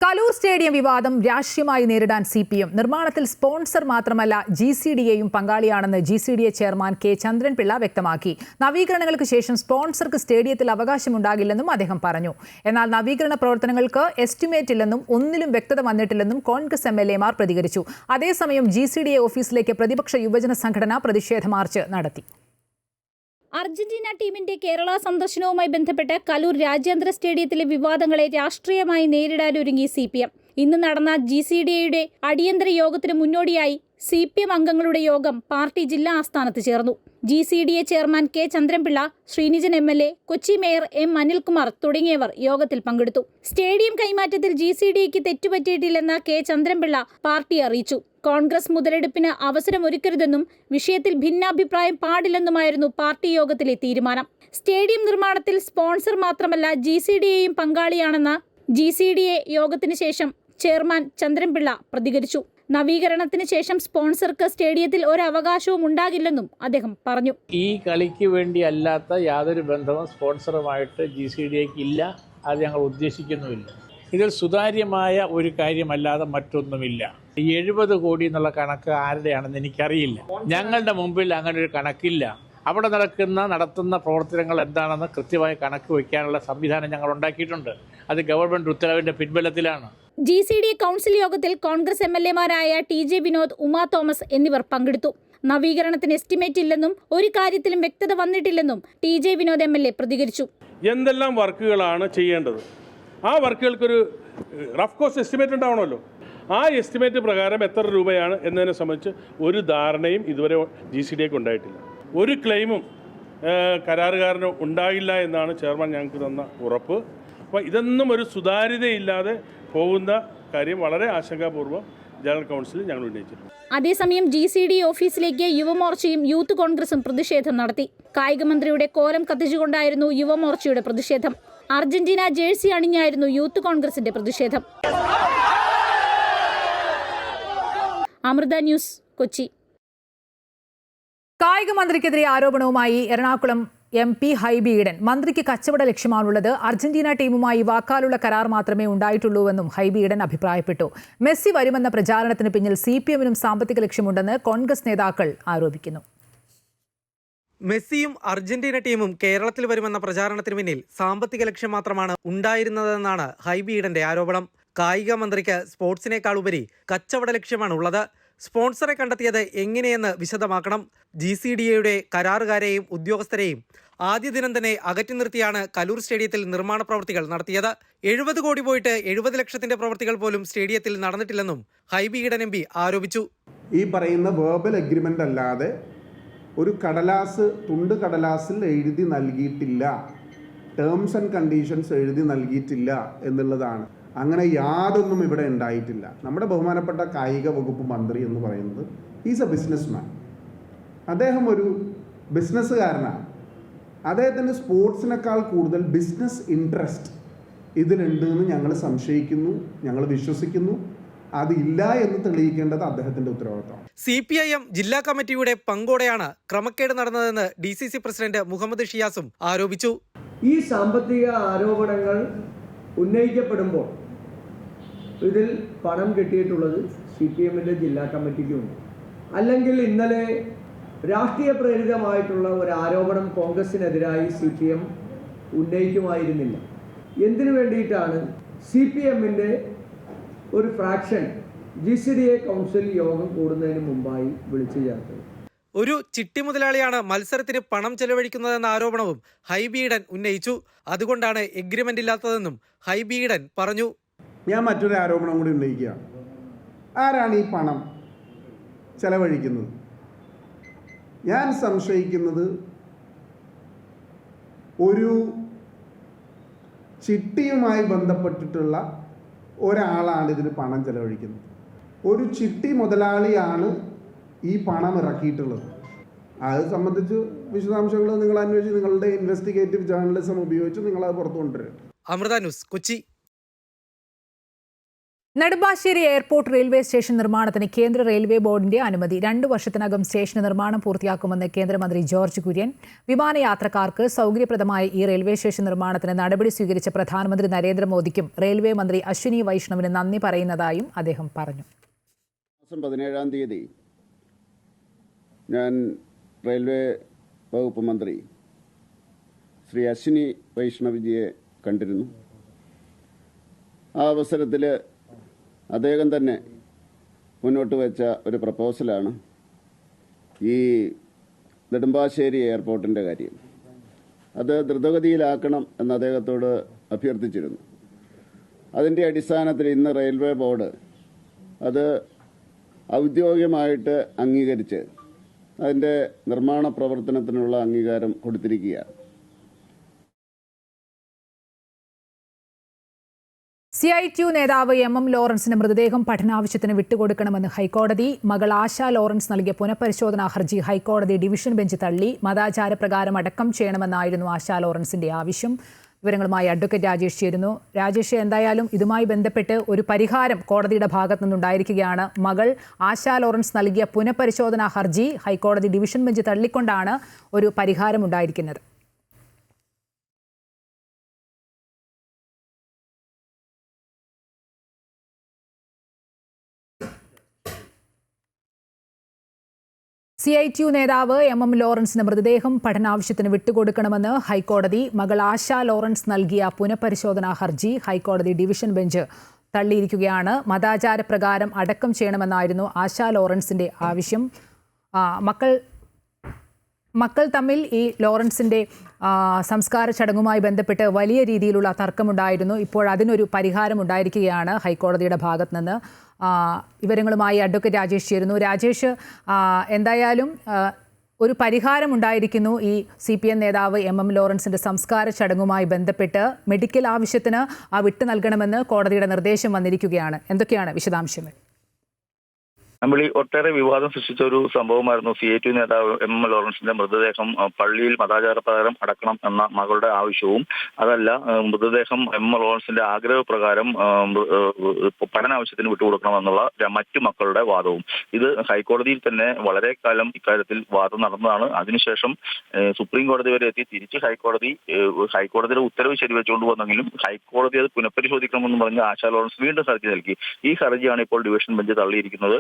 കലൂർ സ്റ്റേഡിയം വിവാദം രാഷ്ട്രീയമായി നേരിടാൻ CPM. നിർമ്മാണത്തിൽ സ്പോൺസർ മാത്രമല്ല GCDAയും പങ്കാളിയാണെന്ന് GCDA ചെയർമാൻ K ചന്ദ്രൻപിള്ള വ്യക്തമാക്കി. നവീകരണങ്ങൾക്ക് ശേഷം സ്പോൺസർക്ക് സ്റ്റേഡിയത്തിൽ അവകാശമുണ്ടാകില്ലെന്നും അദ്ദേഹം പറഞ്ഞു. എന്നാൽ നവീകരണ പ്രവർത്തനങ്ങൾക്ക് എസ്റ്റിമേറ്റ് ഇല്ലെന്നും ഒന്നിലും വ്യക്തത വന്നിട്ടില്ലെന്നും കോൺഗ്രസ് MLAമാർ പ്രതികരിച്ചു. അതേസമയം GCDA ഓഫീസിലേക്ക് പ്രതിപക്ഷ യുവജന സംഘടന പ്രതിഷേധ മാർച്ച് നടത്തി. അർജന്റീന ടീമിന്റെ കേരള സന്ദർശനവുമായി ബന്ധപ്പെട്ട് കലൂർ രാജ്യാന്തര സ്റ്റേഡിയത്തിലെ വിവാദങ്ങളെ രാഷ്ട്രീയമായി നേരിടാനൊരുങ്ങി CPM. ഇന്ന് നടന്ന GCDAയുടെ അടിയന്തര യോഗത്തിന് മുന്നോടിയായി CPM അംഗങ്ങളുടെ യോഗം പാർട്ടി ജില്ലാ ആസ്ഥാനത്ത് ചേർന്നു. GCDA chairman K Chandran Pillai, Sreenijan MLA, Kochi mayor M Anilkumar തുടങ്ങിയവർ യോഗത്തിൽ പങ്കെടുത്തു. സ്റ്റേഡിയം കൈമാറ്റത്തിൽ GCDAയ്ക്ക് തെറ്റുപറ്റിയിട്ടില്ലെന്ന് K ചന്ദ്രൻപിള്ള പാർട്ടിയെ അറിയിച്ചു. കോൺഗ്രസ് മുതലെടുപ്പിന് അവസരമൊരുക്കരുതെന്നും വിഷയത്തിൽ ഭിന്നാഭിപ്രായം പാടില്ലെന്നുമായിരുന്നു പാർട്ടി യോഗത്തിലെ തീരുമാനം. സ്റ്റേഡിയം നിർമ്മാണത്തിൽ സ്പോൺസർ മാത്രമല്ല GCDAയും പങ്കാളിയാണെന്ന് GCDA യോഗത്തിന് ശേഷം ചെയർമാൻ ചന്ദ്രൻപിള്ള പ്രതികരിച്ചു. നവീകരണത്തിന് ശേഷം സ്പോൺസർക്ക് സ്റ്റേഡിയത്തിൽ ഒരു അവകാശവും ഉണ്ടാകില്ലെന്നും അദ്ദേഹം പറഞ്ഞു. ഈ കളിക്ക് വേണ്ടി അല്ലാത്ത യാതൊരു ബന്ധവും സ്പോൺസറുമായിട്ട് GCDAക്ക് ഇല്ല. അത് ഞങ്ങൾ ഉദ്ദേശിക്കുന്നുമില്ല. ഇതിൽ സുതാര്യമായ ഒരു കാര്യമല്ലാതെ മറ്റൊന്നുമില്ല. 70 കോടി എന്നുള്ള കണക്ക് ആരുടെയാണെന്ന് എനിക്കറിയില്ല. ഞങ്ങളുടെ മുമ്പിൽ അങ്ങനെ ഒരു കണക്കില്ല. അവിടെ നടത്തുന്ന പ്രവർത്തനങ്ങൾ എന്താണെന്ന് കൃത്യമായി കണക്ക് വയ്ക്കാനുള്ള സംവിധാനം ഞങ്ങൾ ഉണ്ടാക്കിയിട്ടുണ്ട്. അത് ഗവൺമെന്റ് ഉത്തരവിന്റെ പിൻബലത്തിലാണ്. GCDA കൗൺസിൽ യോഗത്തിൽ കോൺഗ്രസ് MLA-മാരായ TJ വിനോദ്, ഉമാ തോമസ് എന്നിവർ പങ്കെടുത്തു. നവീകരണത്തിന് എസ്റ്റിമേറ്റ് ഇല്ലെന്നും ഒരു കാര്യത്തിലും വ്യക്തത വന്നിട്ടില്ലെന്നും TJ വിനോദ് MLA പ്രതികരിച്ചു. എന്തെല്ലാം വർക്കുകളാണ് ചെയ്യേണ്ടത്, ആ വർക്കുകൾക്കൊരു റഫ് കോസ്റ്റ് എസ്റ്റിമേറ്റ് ഉണ്ടാവണമല്ലോ. ആ എസ്റ്റിമേറ്റ് പ്രകാരം എത്ര രൂപയാണ് എന്നതിനെ സംബന്ധിച്ച് ഒരു ധാരണയും ഇതുവരെ GCDAക്ക് ഉണ്ടായിട്ടില്ല. ഒരു ക്ലെയിമും കരാറുകാരന് ഉണ്ടാകില്ല എന്നാണ് ചെയർമാൻ ഞങ്ങൾക്ക് തന്ന ഉറപ്പ്. അപ്പോൾ ഇതൊന്നും ഒരു സുതാര്യതയില്ലാതെ പോകുന്ന കാര്യം വളരെ ആശങ്കാപൂർവ്വം ജനറൽ കൗൺസിലിൽ ഞങ്ങൾ ഉന്നയിച്ചിട്ടുണ്ട്. അതേസമയം GCDA ഓഫീസിലേക്ക് യുവമോർച്ചയും യൂത്ത് കോൺഗ്രസും പ്രതിഷേധം നടത്തി. കായിക മന്ത്രിയുടെ കോലം കത്തിച്ചുകൊണ്ടായിരുന്നു യുവമോർച്ചയുടെ പ്രതിഷേധം. അർജന്റീന ജേഴ്സി അണിഞ്ഞായിരുന്നു യൂത്ത് കോൺഗ്രസിന്റെ പ്രതിഷേധം. അമൃത ന്യൂസ്, കൊച്ചി. കായിക മന്ത്രിക്കെതിരെ ആരോപണവുമായി എറണാകുളം MP ഹൈബി ഈഡൻ. മന്ത്രിക്ക് കച്ചവട ലക്ഷ്യമാണുള്ളത്. അർജന്റീന ടീമുമായി വാക്കാലുള്ള കരാർ മാത്രമേ ഉണ്ടായിട്ടുള്ളൂവെന്നും ഹൈബി ഈഡൻ അഭിപ്രായപ്പെട്ടു. മെസ്സി വരുമെന്ന പ്രചാരണത്തിന് പിന്നിൽ CPM-നും സാമ്പത്തിക ലക്ഷ്യമുണ്ടെന്ന് കോൺഗ്രസ് നേതാക്കൾ ആരോപിക്കുന്നു. മെസ്സിയും അർജന്റീന ടീമും കേരളത്തിൽ വരുമെന്ന പ്രചാരണത്തിന് പിന്നിൽ സാമ്പത്തിക ലക്ഷ്യം മാത്രമാണ് ഉണ്ടായിരുന്നതെന്നാണ് ഹൈബി ഈഡന്റെ ആരോപണം. കായിക മന്ത്രിക്ക് സ്പോർട്സിനേക്കാൾ ഉപരി കച്ചവട ലക്ഷ്യമാണ് ഉള്ളത്. സ്പോൺസറെ കണ്ടെത്തിയത് എങ്ങനെയെന്ന് വിശദമാക്കണം. GCDAയുടെ കരാറുകാരെയും ഉദ്യോഗസ്ഥരെയും ആദ്യ ദിനം തന്നെ അകറ്റി നിർത്തിയാണ് കലൂർ സ്റ്റേഡിയത്തിൽ നിർമ്മാണ പ്രവൃത്തികൾ നടത്തിയത്. 70 കോടി പോയിട്ട് 70 ലക്ഷത്തിന്റെ പ്രവൃത്തികൾ പോലും സ്റ്റേഡിയത്തിൽ നടന്നിട്ടില്ലെന്നും ഹൈബി ഈഡൻ MP ആരോപിച്ചു. ഈ പറയുന്ന വേർബൽ എഗ്രിമെന്റ് അല്ലാതെ ഒരു തുണ്ട് കടലാസിൽ എഴുതി നൽകിയിട്ടില്ല, ടേംസ് ആൻഡ് കണ്ടീഷൻസ് എഴുതി നൽകിയിട്ടില്ല എന്നുള്ളതാണ്. അങ്ങനെ യാതൊന്നും ഇവിടെ ഉണ്ടായിട്ടില്ല. നമ്മുടെ ബഹുമാനപ്പെട്ട കായിക വകുപ്പ് മന്ത്രി എന്ന് പറയുന്നത് ഈസ് എ ബിസിനസ്മാൻ. അദ്ദേഹം ഒരു ബിസിനസ്സുകാരനാണ്. അദ്ദേഹത്തിന് സ്പോർട്സിനേക്കാൾ കൂടുതൽ ബിസിനസ് ഇൻട്രസ്റ്റ് ഇതിലുണ്ട് എന്ന് ഞങ്ങൾ സംശയിക്കുന്നു, ഞങ്ങൾ വിശ്വസിക്കുന്നു. അതില്ല എന്ന് തെളിയിക്കേണ്ടത് അദ്ദേഹത്തിന്റെ ഉത്തരവാദിത്തമാണ്. CPIM ജില്ലാ കമ്മിറ്റിയുടെ പങ്കോടെയാണ് ക്രമക്കേട് നടന്നതെന്ന് DCC പ്രസിഡന്റ് മുഹമ്മദ് ഷിയാസും ആരോപിച്ചു. ഈ സാമ്പത്തിക ആരോപണങ്ങൾ ഉന്നയിക്കപ്പെടുമ്പോൾ ഇതിൽ പണം കിട്ടിയിട്ടുള്ളത് CPM-ന്റെ ജില്ലാ കമ്മിറ്റിക്കുമുണ്ട്. അല്ലെങ്കിൽ ഇന്നലെ രാഷ്ട്രീയ പ്രേരിതമായിട്ടുള്ള ഒരു ആരോപണം കോൺഗ്രസിനെതിരായി CPM ഉന്നയിക്കുമായിരുന്നില്ല. എന്തിനു വേണ്ടിയിട്ടാണ് CPM-ന്റെ ഒരു ഫ്രാക്ഷൻ GCDA കൗൺസിൽ യോഗം കൂടുന്നതിന് മുമ്പായി വിളിച്ചു ചേർത്തത്? ഒരു ചിട്ടി മുതലാളിയാണ് മത്സരത്തിന് പണം ചെലവഴിക്കുന്നതെന്ന ആരോപണവും ഹൈബി ഈഡൻ ഉന്നയിച്ചു. അതുകൊണ്ടാണ് എഗ്രിമെന്റ് ഇല്ലാത്തതെന്നും ഹൈബി ഈഡൻ പറഞ്ഞു. ഞാൻ മറ്റൊരു ആരോപണം കൂടി ഉന്നയിക്കുകയാണ്. ആരാണ് ഈ പണം ചെലവഴിക്കുന്നത്? ഞാൻ സംശയിക്കുന്നത് ഒരു ചിട്ടിയുമായി ബന്ധപ്പെട്ടിട്ടുള്ള ഒരാളാണ് ഇതിന് പണം ചെലവഴിക്കുന്നത്. ഒരു ചിട്ടി മുതലാളിയാണ് ഈ പണം ഇറക്കിയിട്ടുള്ളത്. അത് സംബന്ധിച്ച് വിശദാംശങ്ങൾ നിങ്ങൾ അന്വേഷിച്ച് നിങ്ങളുടെ ഇൻവെസ്റ്റിഗേറ്റീവ് ജേർണലിസം ഉപയോഗിച്ച് നിങ്ങൾ അത് പുറത്തു കൊണ്ടുവരും. Amrita news, Kochi. Nedumbassery airport railway station നിർമ്മാണത്തിന് കേന്ദ്ര റെയിൽവേ ബോർഡിന്റെ അനുമതി. 2 വർഷത്തിനകം സ്റ്റേഷന് നിർമ്മാണം പൂർത്തിയാക്കുമെന്ന് കേന്ദ്രമന്ത്രി ജോർജ് കുര്യൻ. വിമാനയാത്രക്കാർക്ക് സൗകര്യപ്രദമായ ഈ റെയിൽവേ സ്റ്റേഷൻ നിർമ്മാണത്തിന് നടപടി സ്വീകരിച്ച പ്രധാനമന്ത്രി നരേന്ദ്രമോദിക്കും റെയിൽവേ മന്ത്രി അശ്വിനി വൈഷ്ണവിന് നന്ദി പറയുന്നതായും അദ്ദേഹം പറഞ്ഞു. 17-ാം തീയതി ഞാൻ റെയിൽവേ വകുപ്പ് മന്ത്രി ശ്രീ അശ്വിനി വൈഷ്ണവ്ജിയെ കണ്ടിരുന്നു. ആ അവസരത്തിൽ അദ്ദേഹം തന്നെ മുന്നോട്ട് വെച്ച ഒരു പ്രപ്പോസലാണ് ഈ നെടുമ്പാശ്ശേരി എയർപോർട്ടിൻ്റെ കാര്യം. അത് ദ്രുതഗതിയിലാക്കണം എന്ന് അദ്ദേഹത്തോട് അഭ്യർത്ഥിച്ചിരുന്നു. അതിൻ്റെ അടിസ്ഥാനത്തിൽ ഇന്ന് റെയിൽവേ ബോർഡ് അത് ഔദ്യോഗികമായിട്ട് അംഗീകരിച്ച് അതിൻ്റെ നിർമ്മാണ പ്രവർത്തനത്തിനുള്ള അംഗീകാരം കൊടുത്തിരിക്കുകയാണ്. CITU നേതാവ് MM ലോറൻസിന്റെ മൃതദേഹം പഠനാവശ്യത്തിന് വിട്ടുകൊടുക്കണമെന്ന് ഹൈക്കോടതി. മകൾ ആശ ലോറൻസ് നൽകിയ പുനഃപരിശോധനാ ഹർജി ഹൈക്കോടതി ഡിവിഷൻ ബെഞ്ച് തള്ളി. മതാചാരപ്രകാരം അടക്കം ചെയ്യണമെന്നായിരുന്നു ആശ ലോറൻസിന്റെ ആവശ്യം. വിവരങ്ങളുമായി അഡ്വക്കേറ്റ് രാജേഷ് ചേരുന്നു. രാജേഷ്, എന്തായാലും ഇതുമായി ബന്ധപ്പെട്ട് ഒരു പരിഹാരം കോടതിയുടെ ഭാഗത്തു നിന്നുണ്ടായിരിക്കുകയാണ്. മകൾ ആശാ ലോറൻസ് നൽകിയ പുനഃപരിശോധനാ ഹർജി ഹൈക്കോടതി ഡിവിഷൻ ബെഞ്ച് തള്ളിക്കൊണ്ടാണ് ഒരു പരിഹാരം ഉണ്ടായിരിക്കുന്നത്. CITU നേതാവ് MM ലോറൻസിന് മൃതദേഹം പഠനാവശ്യത്തിന് വിട്ടുകൊടുക്കണമെന്ന് ഹൈക്കോടതി. മകൾ ആശാ ലോറൻസ് നൽകിയ പുനഃപരിശോധനാ ഹർജി ഹൈക്കോടതി ഡിവിഷൻ ബെഞ്ച് തള്ളിയിരിക്കുകയാണ്. മതാചാരപ്രകാരം അടക്കം ചെയ്യണമെന്നായിരുന്നു ആശാ ലോറൻസിന്റെ ആവശ്യം. മക്കൾ തമ്മിൽ ഈ ലോറൻസിന്റെ സംസ്കാര ചടങ്ങുമായി ബന്ധപ്പെട്ട് വലിയ രീതിയിലുള്ള തർക്കമുണ്ടായിരുന്നു. ഇപ്പോൾ അതിനൊരു പരിഹാരം ഉണ്ടായിരിക്കുകയാണ് ഹൈക്കോടതിയുടെ ഭാഗത്ത് നിന്ന്. വിവരങ്ങളുമായി അഡ്വക്കേറ്റ് രാജേഷ് ചേരുന്നു. രാജേഷ്, എന്തായാലും ഒരു പരിഹാരം ഉണ്ടായിരിക്കുന്നു. ഈ CPM നേതാവ് MM ലോറൻസിന്റെ സംസ്കാര ചടങ്ങുമായി ബന്ധപ്പെട്ട് മെഡിക്കൽ ആവശ്യത്തിന് വിട്ടു നൽകണമെന്ന് കോടതിയുടെ നിർദ്ദേശം വന്നിരിക്കുകയാണ്. എന്തൊക്കെയാണ് വിശദാംശങ്ങൾ? നമ്മൾ ഒട്ടേറെ വിവാദം സൃഷ്ടിച്ച ഒരു സംഭവമായിരുന്നു CITU നേതാവ് MM ലോറൻസിന്റെ മൃതദേഹം പള്ളിയിൽ മതാചാരപ്രകാരം അടക്കണം എന്ന മകളുടെ ആവശ്യവും, അതല്ല മൃതദേഹം MM ലോറൻസിന്റെ ആഗ്രഹപ്രകാരം പഠനാവശ്യത്തിന് വിട്ടുകൊടുക്കണമെന്നുള്ള മറ്റു മക്കളുടെ വാദവും. ഇത് ഹൈക്കോടതിയിൽ തന്നെ വളരെ കാലം ഇക്കാര്യത്തിൽ വാദം നടന്നതാണ്. അതിനുശേഷം സുപ്രീം കോടതി വരെ എത്തി തിരിച്ച് ഹൈക്കോടതിയുടെ ഉത്തരവ് ശരിവെച്ചുകൊണ്ട് വന്നെങ്കിലും ഹൈക്കോടതി അത് പുനഃപരിശോധിക്കണമെന്ന് പറഞ്ഞ് ആശാ ലോറൻസ് വീണ്ടും ഹർജി നൽകി. ഈ ഹർജിയാണ് ഇപ്പോൾ ഡിവിഷൻ ബെഞ്ച് തള്ളിയിരിക്കുന്നത്.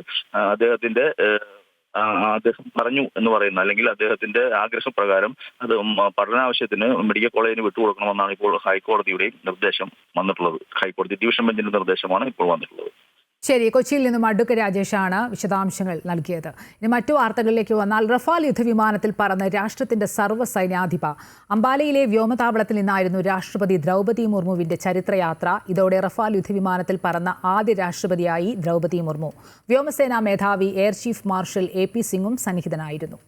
അദ്ദേഹം പറഞ്ഞു എന്ന് പറയുന്ന, അല്ലെങ്കിൽ അദ്ദേഹത്തിന്റെ ആഗ്രഹപ്രകാരം അത് പഠനാവശ്യത്തിന് മെഡിക്കൽ കോളേജിന് വിട്ടുകൊടുക്കണമെന്നാണ് ഇപ്പോൾ ഹൈക്കോടതിയുടെയും നിർദ്ദേശം വന്നിട്ടുള്ളത്. ഹൈക്കോടതി ഡിവിഷൻ ബെഞ്ചിന്റെ നിർദ്ദേശമാണ് ഇപ്പോൾ വന്നിട്ടുള്ളത്. ശരി, കൊച്ചിയിൽ നിന്നും അഡ്വക്കേറ്റ് രാജേഷാണ് വിശദാംശങ്ങൾ നൽകിയത്. ഇനി മറ്റു വാർത്തകളിലേക്ക് വന്നാൽ, റഫാൽ യുദ്ധവിമാനത്തിൽ പറന്ന് രാഷ്ട്രത്തിന്റെ സർവ്വസൈന്യാധിപ അംബാലയിലെ വ്യോമതാവളത്തിൽ നിന്നായിരുന്നു രാഷ്ട്രപതി ദ്രൗപദി മുർമുവിന്റെ ചരിത്രയാത്ര. ഇതോടെ റഫാൽ യുദ്ധവിമാനത്തിൽ പറന്ന ആദ്യ രാഷ്ട്രപതിയായി ദ്രൗപദി മുർമു. വ്യോമസേനാ മേധാവി എയർ ചീഫ് മാർഷൽ AP സിംഗും സന്നിഹിതനായിരുന്നു.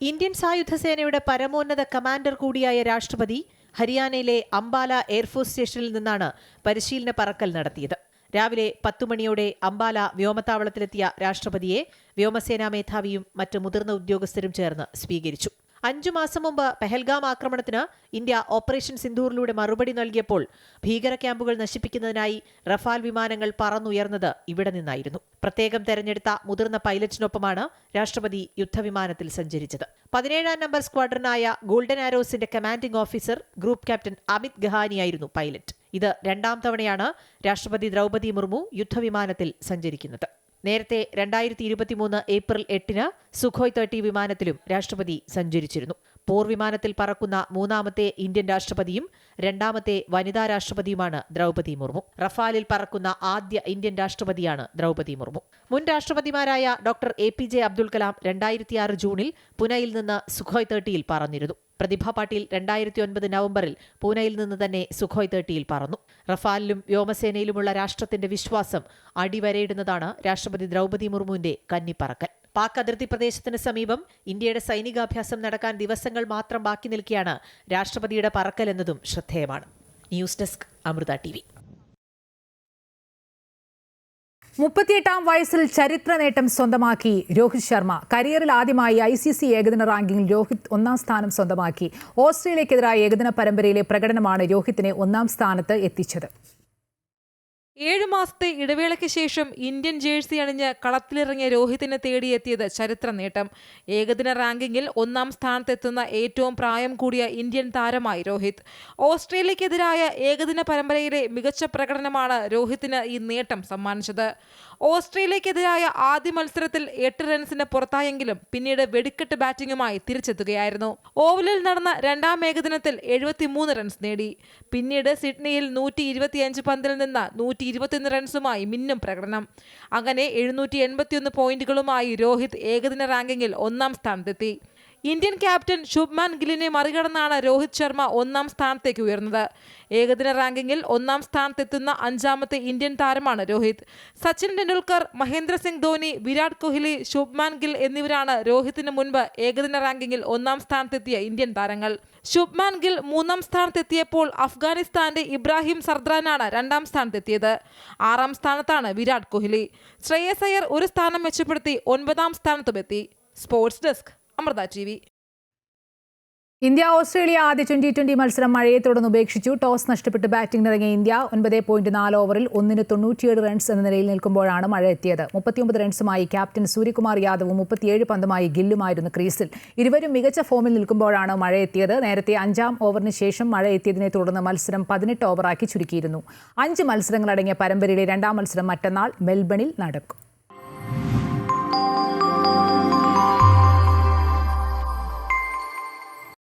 ഇന്ത്യൻ സായുധസേനയുടെ പരമോന്നത കമാൻഡർ കൂടിയായ രാഷ്ട്രപതി ഹരിയാനയിലെ അംബാല എയർഫോഴ്സ് സ്റ്റേഷനിൽ നിന്നാണ് പരിശീലന പറക്കൽ നടത്തിയത്. രാവിലെ 10 മണിയോടെ അംബാല വ്യോമത്താവളത്തിലെത്തിയ രാഷ്ട്രപതിയെ വ്യോമസേനാ മേധാവിയും മറ്റ് മുതിർന്ന ഉദ്യോഗസ്ഥരും ചേർന്ന് സ്വീകരിച്ചു. 5 മാസം മുമ്പ് പെഹൽഗാം ആക്രമണത്തിന് ഇന്ത്യ ഓപ്പറേഷൻ സിന്ദൂറിലൂടെ മറുപടി നൽകിയപ്പോൾ ഭീകര ക്യാമ്പുകൾ നശിപ്പിക്കുന്നതിനായി റഫാൽ വിമാനങ്ങൾ പറന്നുയർന്നത് ഇവിടെ നിന്നായിരുന്നു. പ്രത്യേകം തെരഞ്ഞെടുത്ത മുതിർന്ന പൈലറ്റിനൊപ്പമാണ് രാഷ്ട്രപതി യുദ്ധവിമാനത്തിൽ സഞ്ചരിച്ചത്. 17-ാം നമ്പർ സ്ക്വാഡ്രനായ ഗോൾഡൻ ആരോസിന്റെ commanding officer group captain Amit ഗഹാനിയായിരുന്നു പൈലറ്റ്. ഇത് 2ാം തവണയാണ് രാഷ്ട്രപതി ദ്രൗപദി മുർമു യുദ്ധവിമാനത്തിൽ സഞ്ചരിക്കുന്നത്. നേരത്തെ 2023 ഏപ്രിൽ 8-ന് സുഖോയ് 30 വിമാനത്തിലും രാഷ്ട്രപതി സഞ്ചരിച്ചിരുന്നു. പോർവിമാനത്തിൽ പറക്കുന്ന 3ാമത്തെ ഇന്ത്യൻ രാഷ്ട്രപതിയും 2ാമത്തെ വനിതാ രാഷ്ട്രപതിയുമാണ് ദ്രൗപദി മുർമു. റഫാലിൽ പറക്കുന്ന ആദ്യ ഇന്ത്യൻ രാഷ്ട്രപതിയാണ് ദ്രൗപദി മുർമു. മുൻ രാഷ്ട്രപതിമാരായ ഡോക്ടർ APJ അബ്ദുൽ കലാം 2006 ജൂണിൽ പുനെയിൽ നിന്ന് സുഖോയ് 30-ൽ പറന്നിരുന്നു. പ്രതിഭ പാട്ടീൽ 2009 നവംബറിൽ പൂനെയിൽ നിന്ന് തന്നെ സുഖോയ് 30-ൽ പറന്നു. റഫാലിലും വ്യോമസേനയിലുമുള്ള രാഷ്ട്രത്തിന്റെ വിശ്വാസം അടിവരയിടുന്നതാണ് രാഷ്ട്രപതി ദ്രൗപദി മുർമുവിന്റെ കന്നിപ്പറക്കൽ. പാക് അതിർത്തി പ്രദേശത്തിന് സമീപം ഇന്ത്യയുടെ സൈനികാഭ്യാസം നടക്കാൻ ദിവസങ്ങൾ മാത്രം ബാക്കി നിൽക്കെയാണ് രാഷ്ട്രപതിയുടെ പറക്കൽ എന്നതും ശ്രദ്ധേയമാണ്. News desk Amrita TV. 38-ാം വയസ്സിൽ ചരിത്ര നേട്ടം സ്വന്തമാക്കി രോഹിത് ശർമ്മ. കരിയറിൽ ആദ്യമായി ICC ഏകദിന റാങ്കിങ്ങിൽ രോഹിത് 1-ാം സ്ഥാനം സ്വന്തമാക്കി. ഓസ്ട്രേലിയക്കെതിരായ ഏകദിന പരമ്പരയിലെ പ്രകടനമാണ് രോഹിത്തിനെ 1-ാം സ്ഥാനത്ത് എത്തിച്ചത്. 7 മാസത്തെ ഇടവേളയ്ക്ക് ശേഷം ഇന്ത്യൻ ജേഴ്സി അണിഞ്ഞ് കളത്തിലിറങ്ങിയ രോഹിത്തിനെ തേടിയെത്തിയത് ചരിത്ര നേട്ടം. ഏകദിന റാങ്കിങ്ങിൽ 1-ാം സ്ഥാനത്തെത്തുന്ന ഏറ്റവും പ്രായം കൂടിയ ഇന്ത്യൻ താരമായി രോഹിത്. ഓസ്ട്രേലിയക്കെതിരായ ഏകദിന പരമ്പരയിലെ മികച്ച പ്രകടനമാണ് രോഹിത്തിന് ഈ നേട്ടം സമ്മാനിച്ചത്. ഓസ്ട്രേലിയക്കെതിരായ ആദ്യ മത്സരത്തിൽ 8 റൺസിന് പുറത്തായെങ്കിലും പിന്നീട് വെടിക്കെട്ട് ബാറ്റിംഗുമായി തിരിച്ചെത്തുകയായിരുന്നു. ഓവലിൽ നടന്ന 2ാം ഏകദിനത്തിൽ 73 റൺസ് നേടി. പിന്നീട് സിഡ്നിയിൽ 125 പന്തിൽ നിന്ന് 121 റൺസുമായി മിന്നും പ്രകടനം. അങ്ങനെ 781 പോയിന്റുകളുമായി രോഹിത് ഏകദിന റാങ്കിങ്ങിൽ 1-ാം സ്ഥാനത്തെത്തി. ഇന്ത്യൻ ക്യാപ്റ്റൻ ശുഭ്മാൻ ഗില്ലിനെ മറികടന്നാണ് രോഹിത് ശർമ്മ 1-ാം സ്ഥാനത്തേക്ക് ഉയർന്നത്. ഏകദിന റാങ്കിങ്ങിൽ 1-ാം സ്ഥാനത്തെത്തുന്ന 5ാമത്തെ ഇന്ത്യൻ താരമാണ് രോഹിത്. സച്ചിൻ ടെണ്ടുൽക്കർ, മഹേന്ദ്ര സിംഗ് ധോനി, വിരാട് കോഹ്ലി, ശുഭ്മാൻ ഗിൽ എന്നിവരാണ് രോഹിത്തിന് മുൻപ് ഏകദിന റാങ്കിങ്ങിൽ 1-ാം സ്ഥാനത്തെത്തിയ ഇന്ത്യൻ താരങ്ങൾ. ശുഭ്മാൻ ഗിൽ 3-ാം സ്ഥാനത്തെത്തിയപ്പോൾ അഫ്ഗാനിസ്ഥാന്റെ ഇബ്രാഹിം സർദ്രാനാണ് 2-ാം സ്ഥാനത്തെത്തിയത്. 6-ാം സ്ഥാനത്താണ് വിരാട് കോഹ്ലി. ശ്രേയസ് അയ്യർ 1 സ്ഥാനം മെച്ചപ്പെടുത്തി 9-ാം സ്ഥാനത്തുമെത്തി. Sports desk Amrita TV. India Australia ആദ്യ T20 മത്സരം മഴയെ തുടർന്ന് ഉപേക്ഷിച്ചു. ടോസ് നഷ്ടപ്പെട്ട് ബാറ്റിംഗിനിറങ്ങിയ ഇന്ത്യ 9.4 ഓവറിൽ 97 റൺസ് എന്ന നിലയിൽ നിൽക്കുമ്പോഴാണ് മഴ എത്തിയത്. 39 റൺസുമായി ക്യാപ്റ്റൻ സൂര്യകുമാർ യാദവും 37 പന്തുമായി ഗില്ലുമായിരുന്നു ക്രീസിൽ. ഇരുവരും മികച്ച ഫോമിൽ നിൽക്കുമ്പോഴാണ് മഴ എത്തിയത്. നേരത്തെ 5-ാം ഓവറിന് ശേഷം മഴ എത്തിയതിനെ തുടർന്ന് മത്സരം 18 ഓവറാക്കി ചുരുക്കിയിരുന്നു. 5 മത്സരങ്ങളടങ്ങിയ പരമ്പരയിലെ 2ാം മത്സരം മറ്റന്നാൾ മെൽബണിൽ നടക്കും.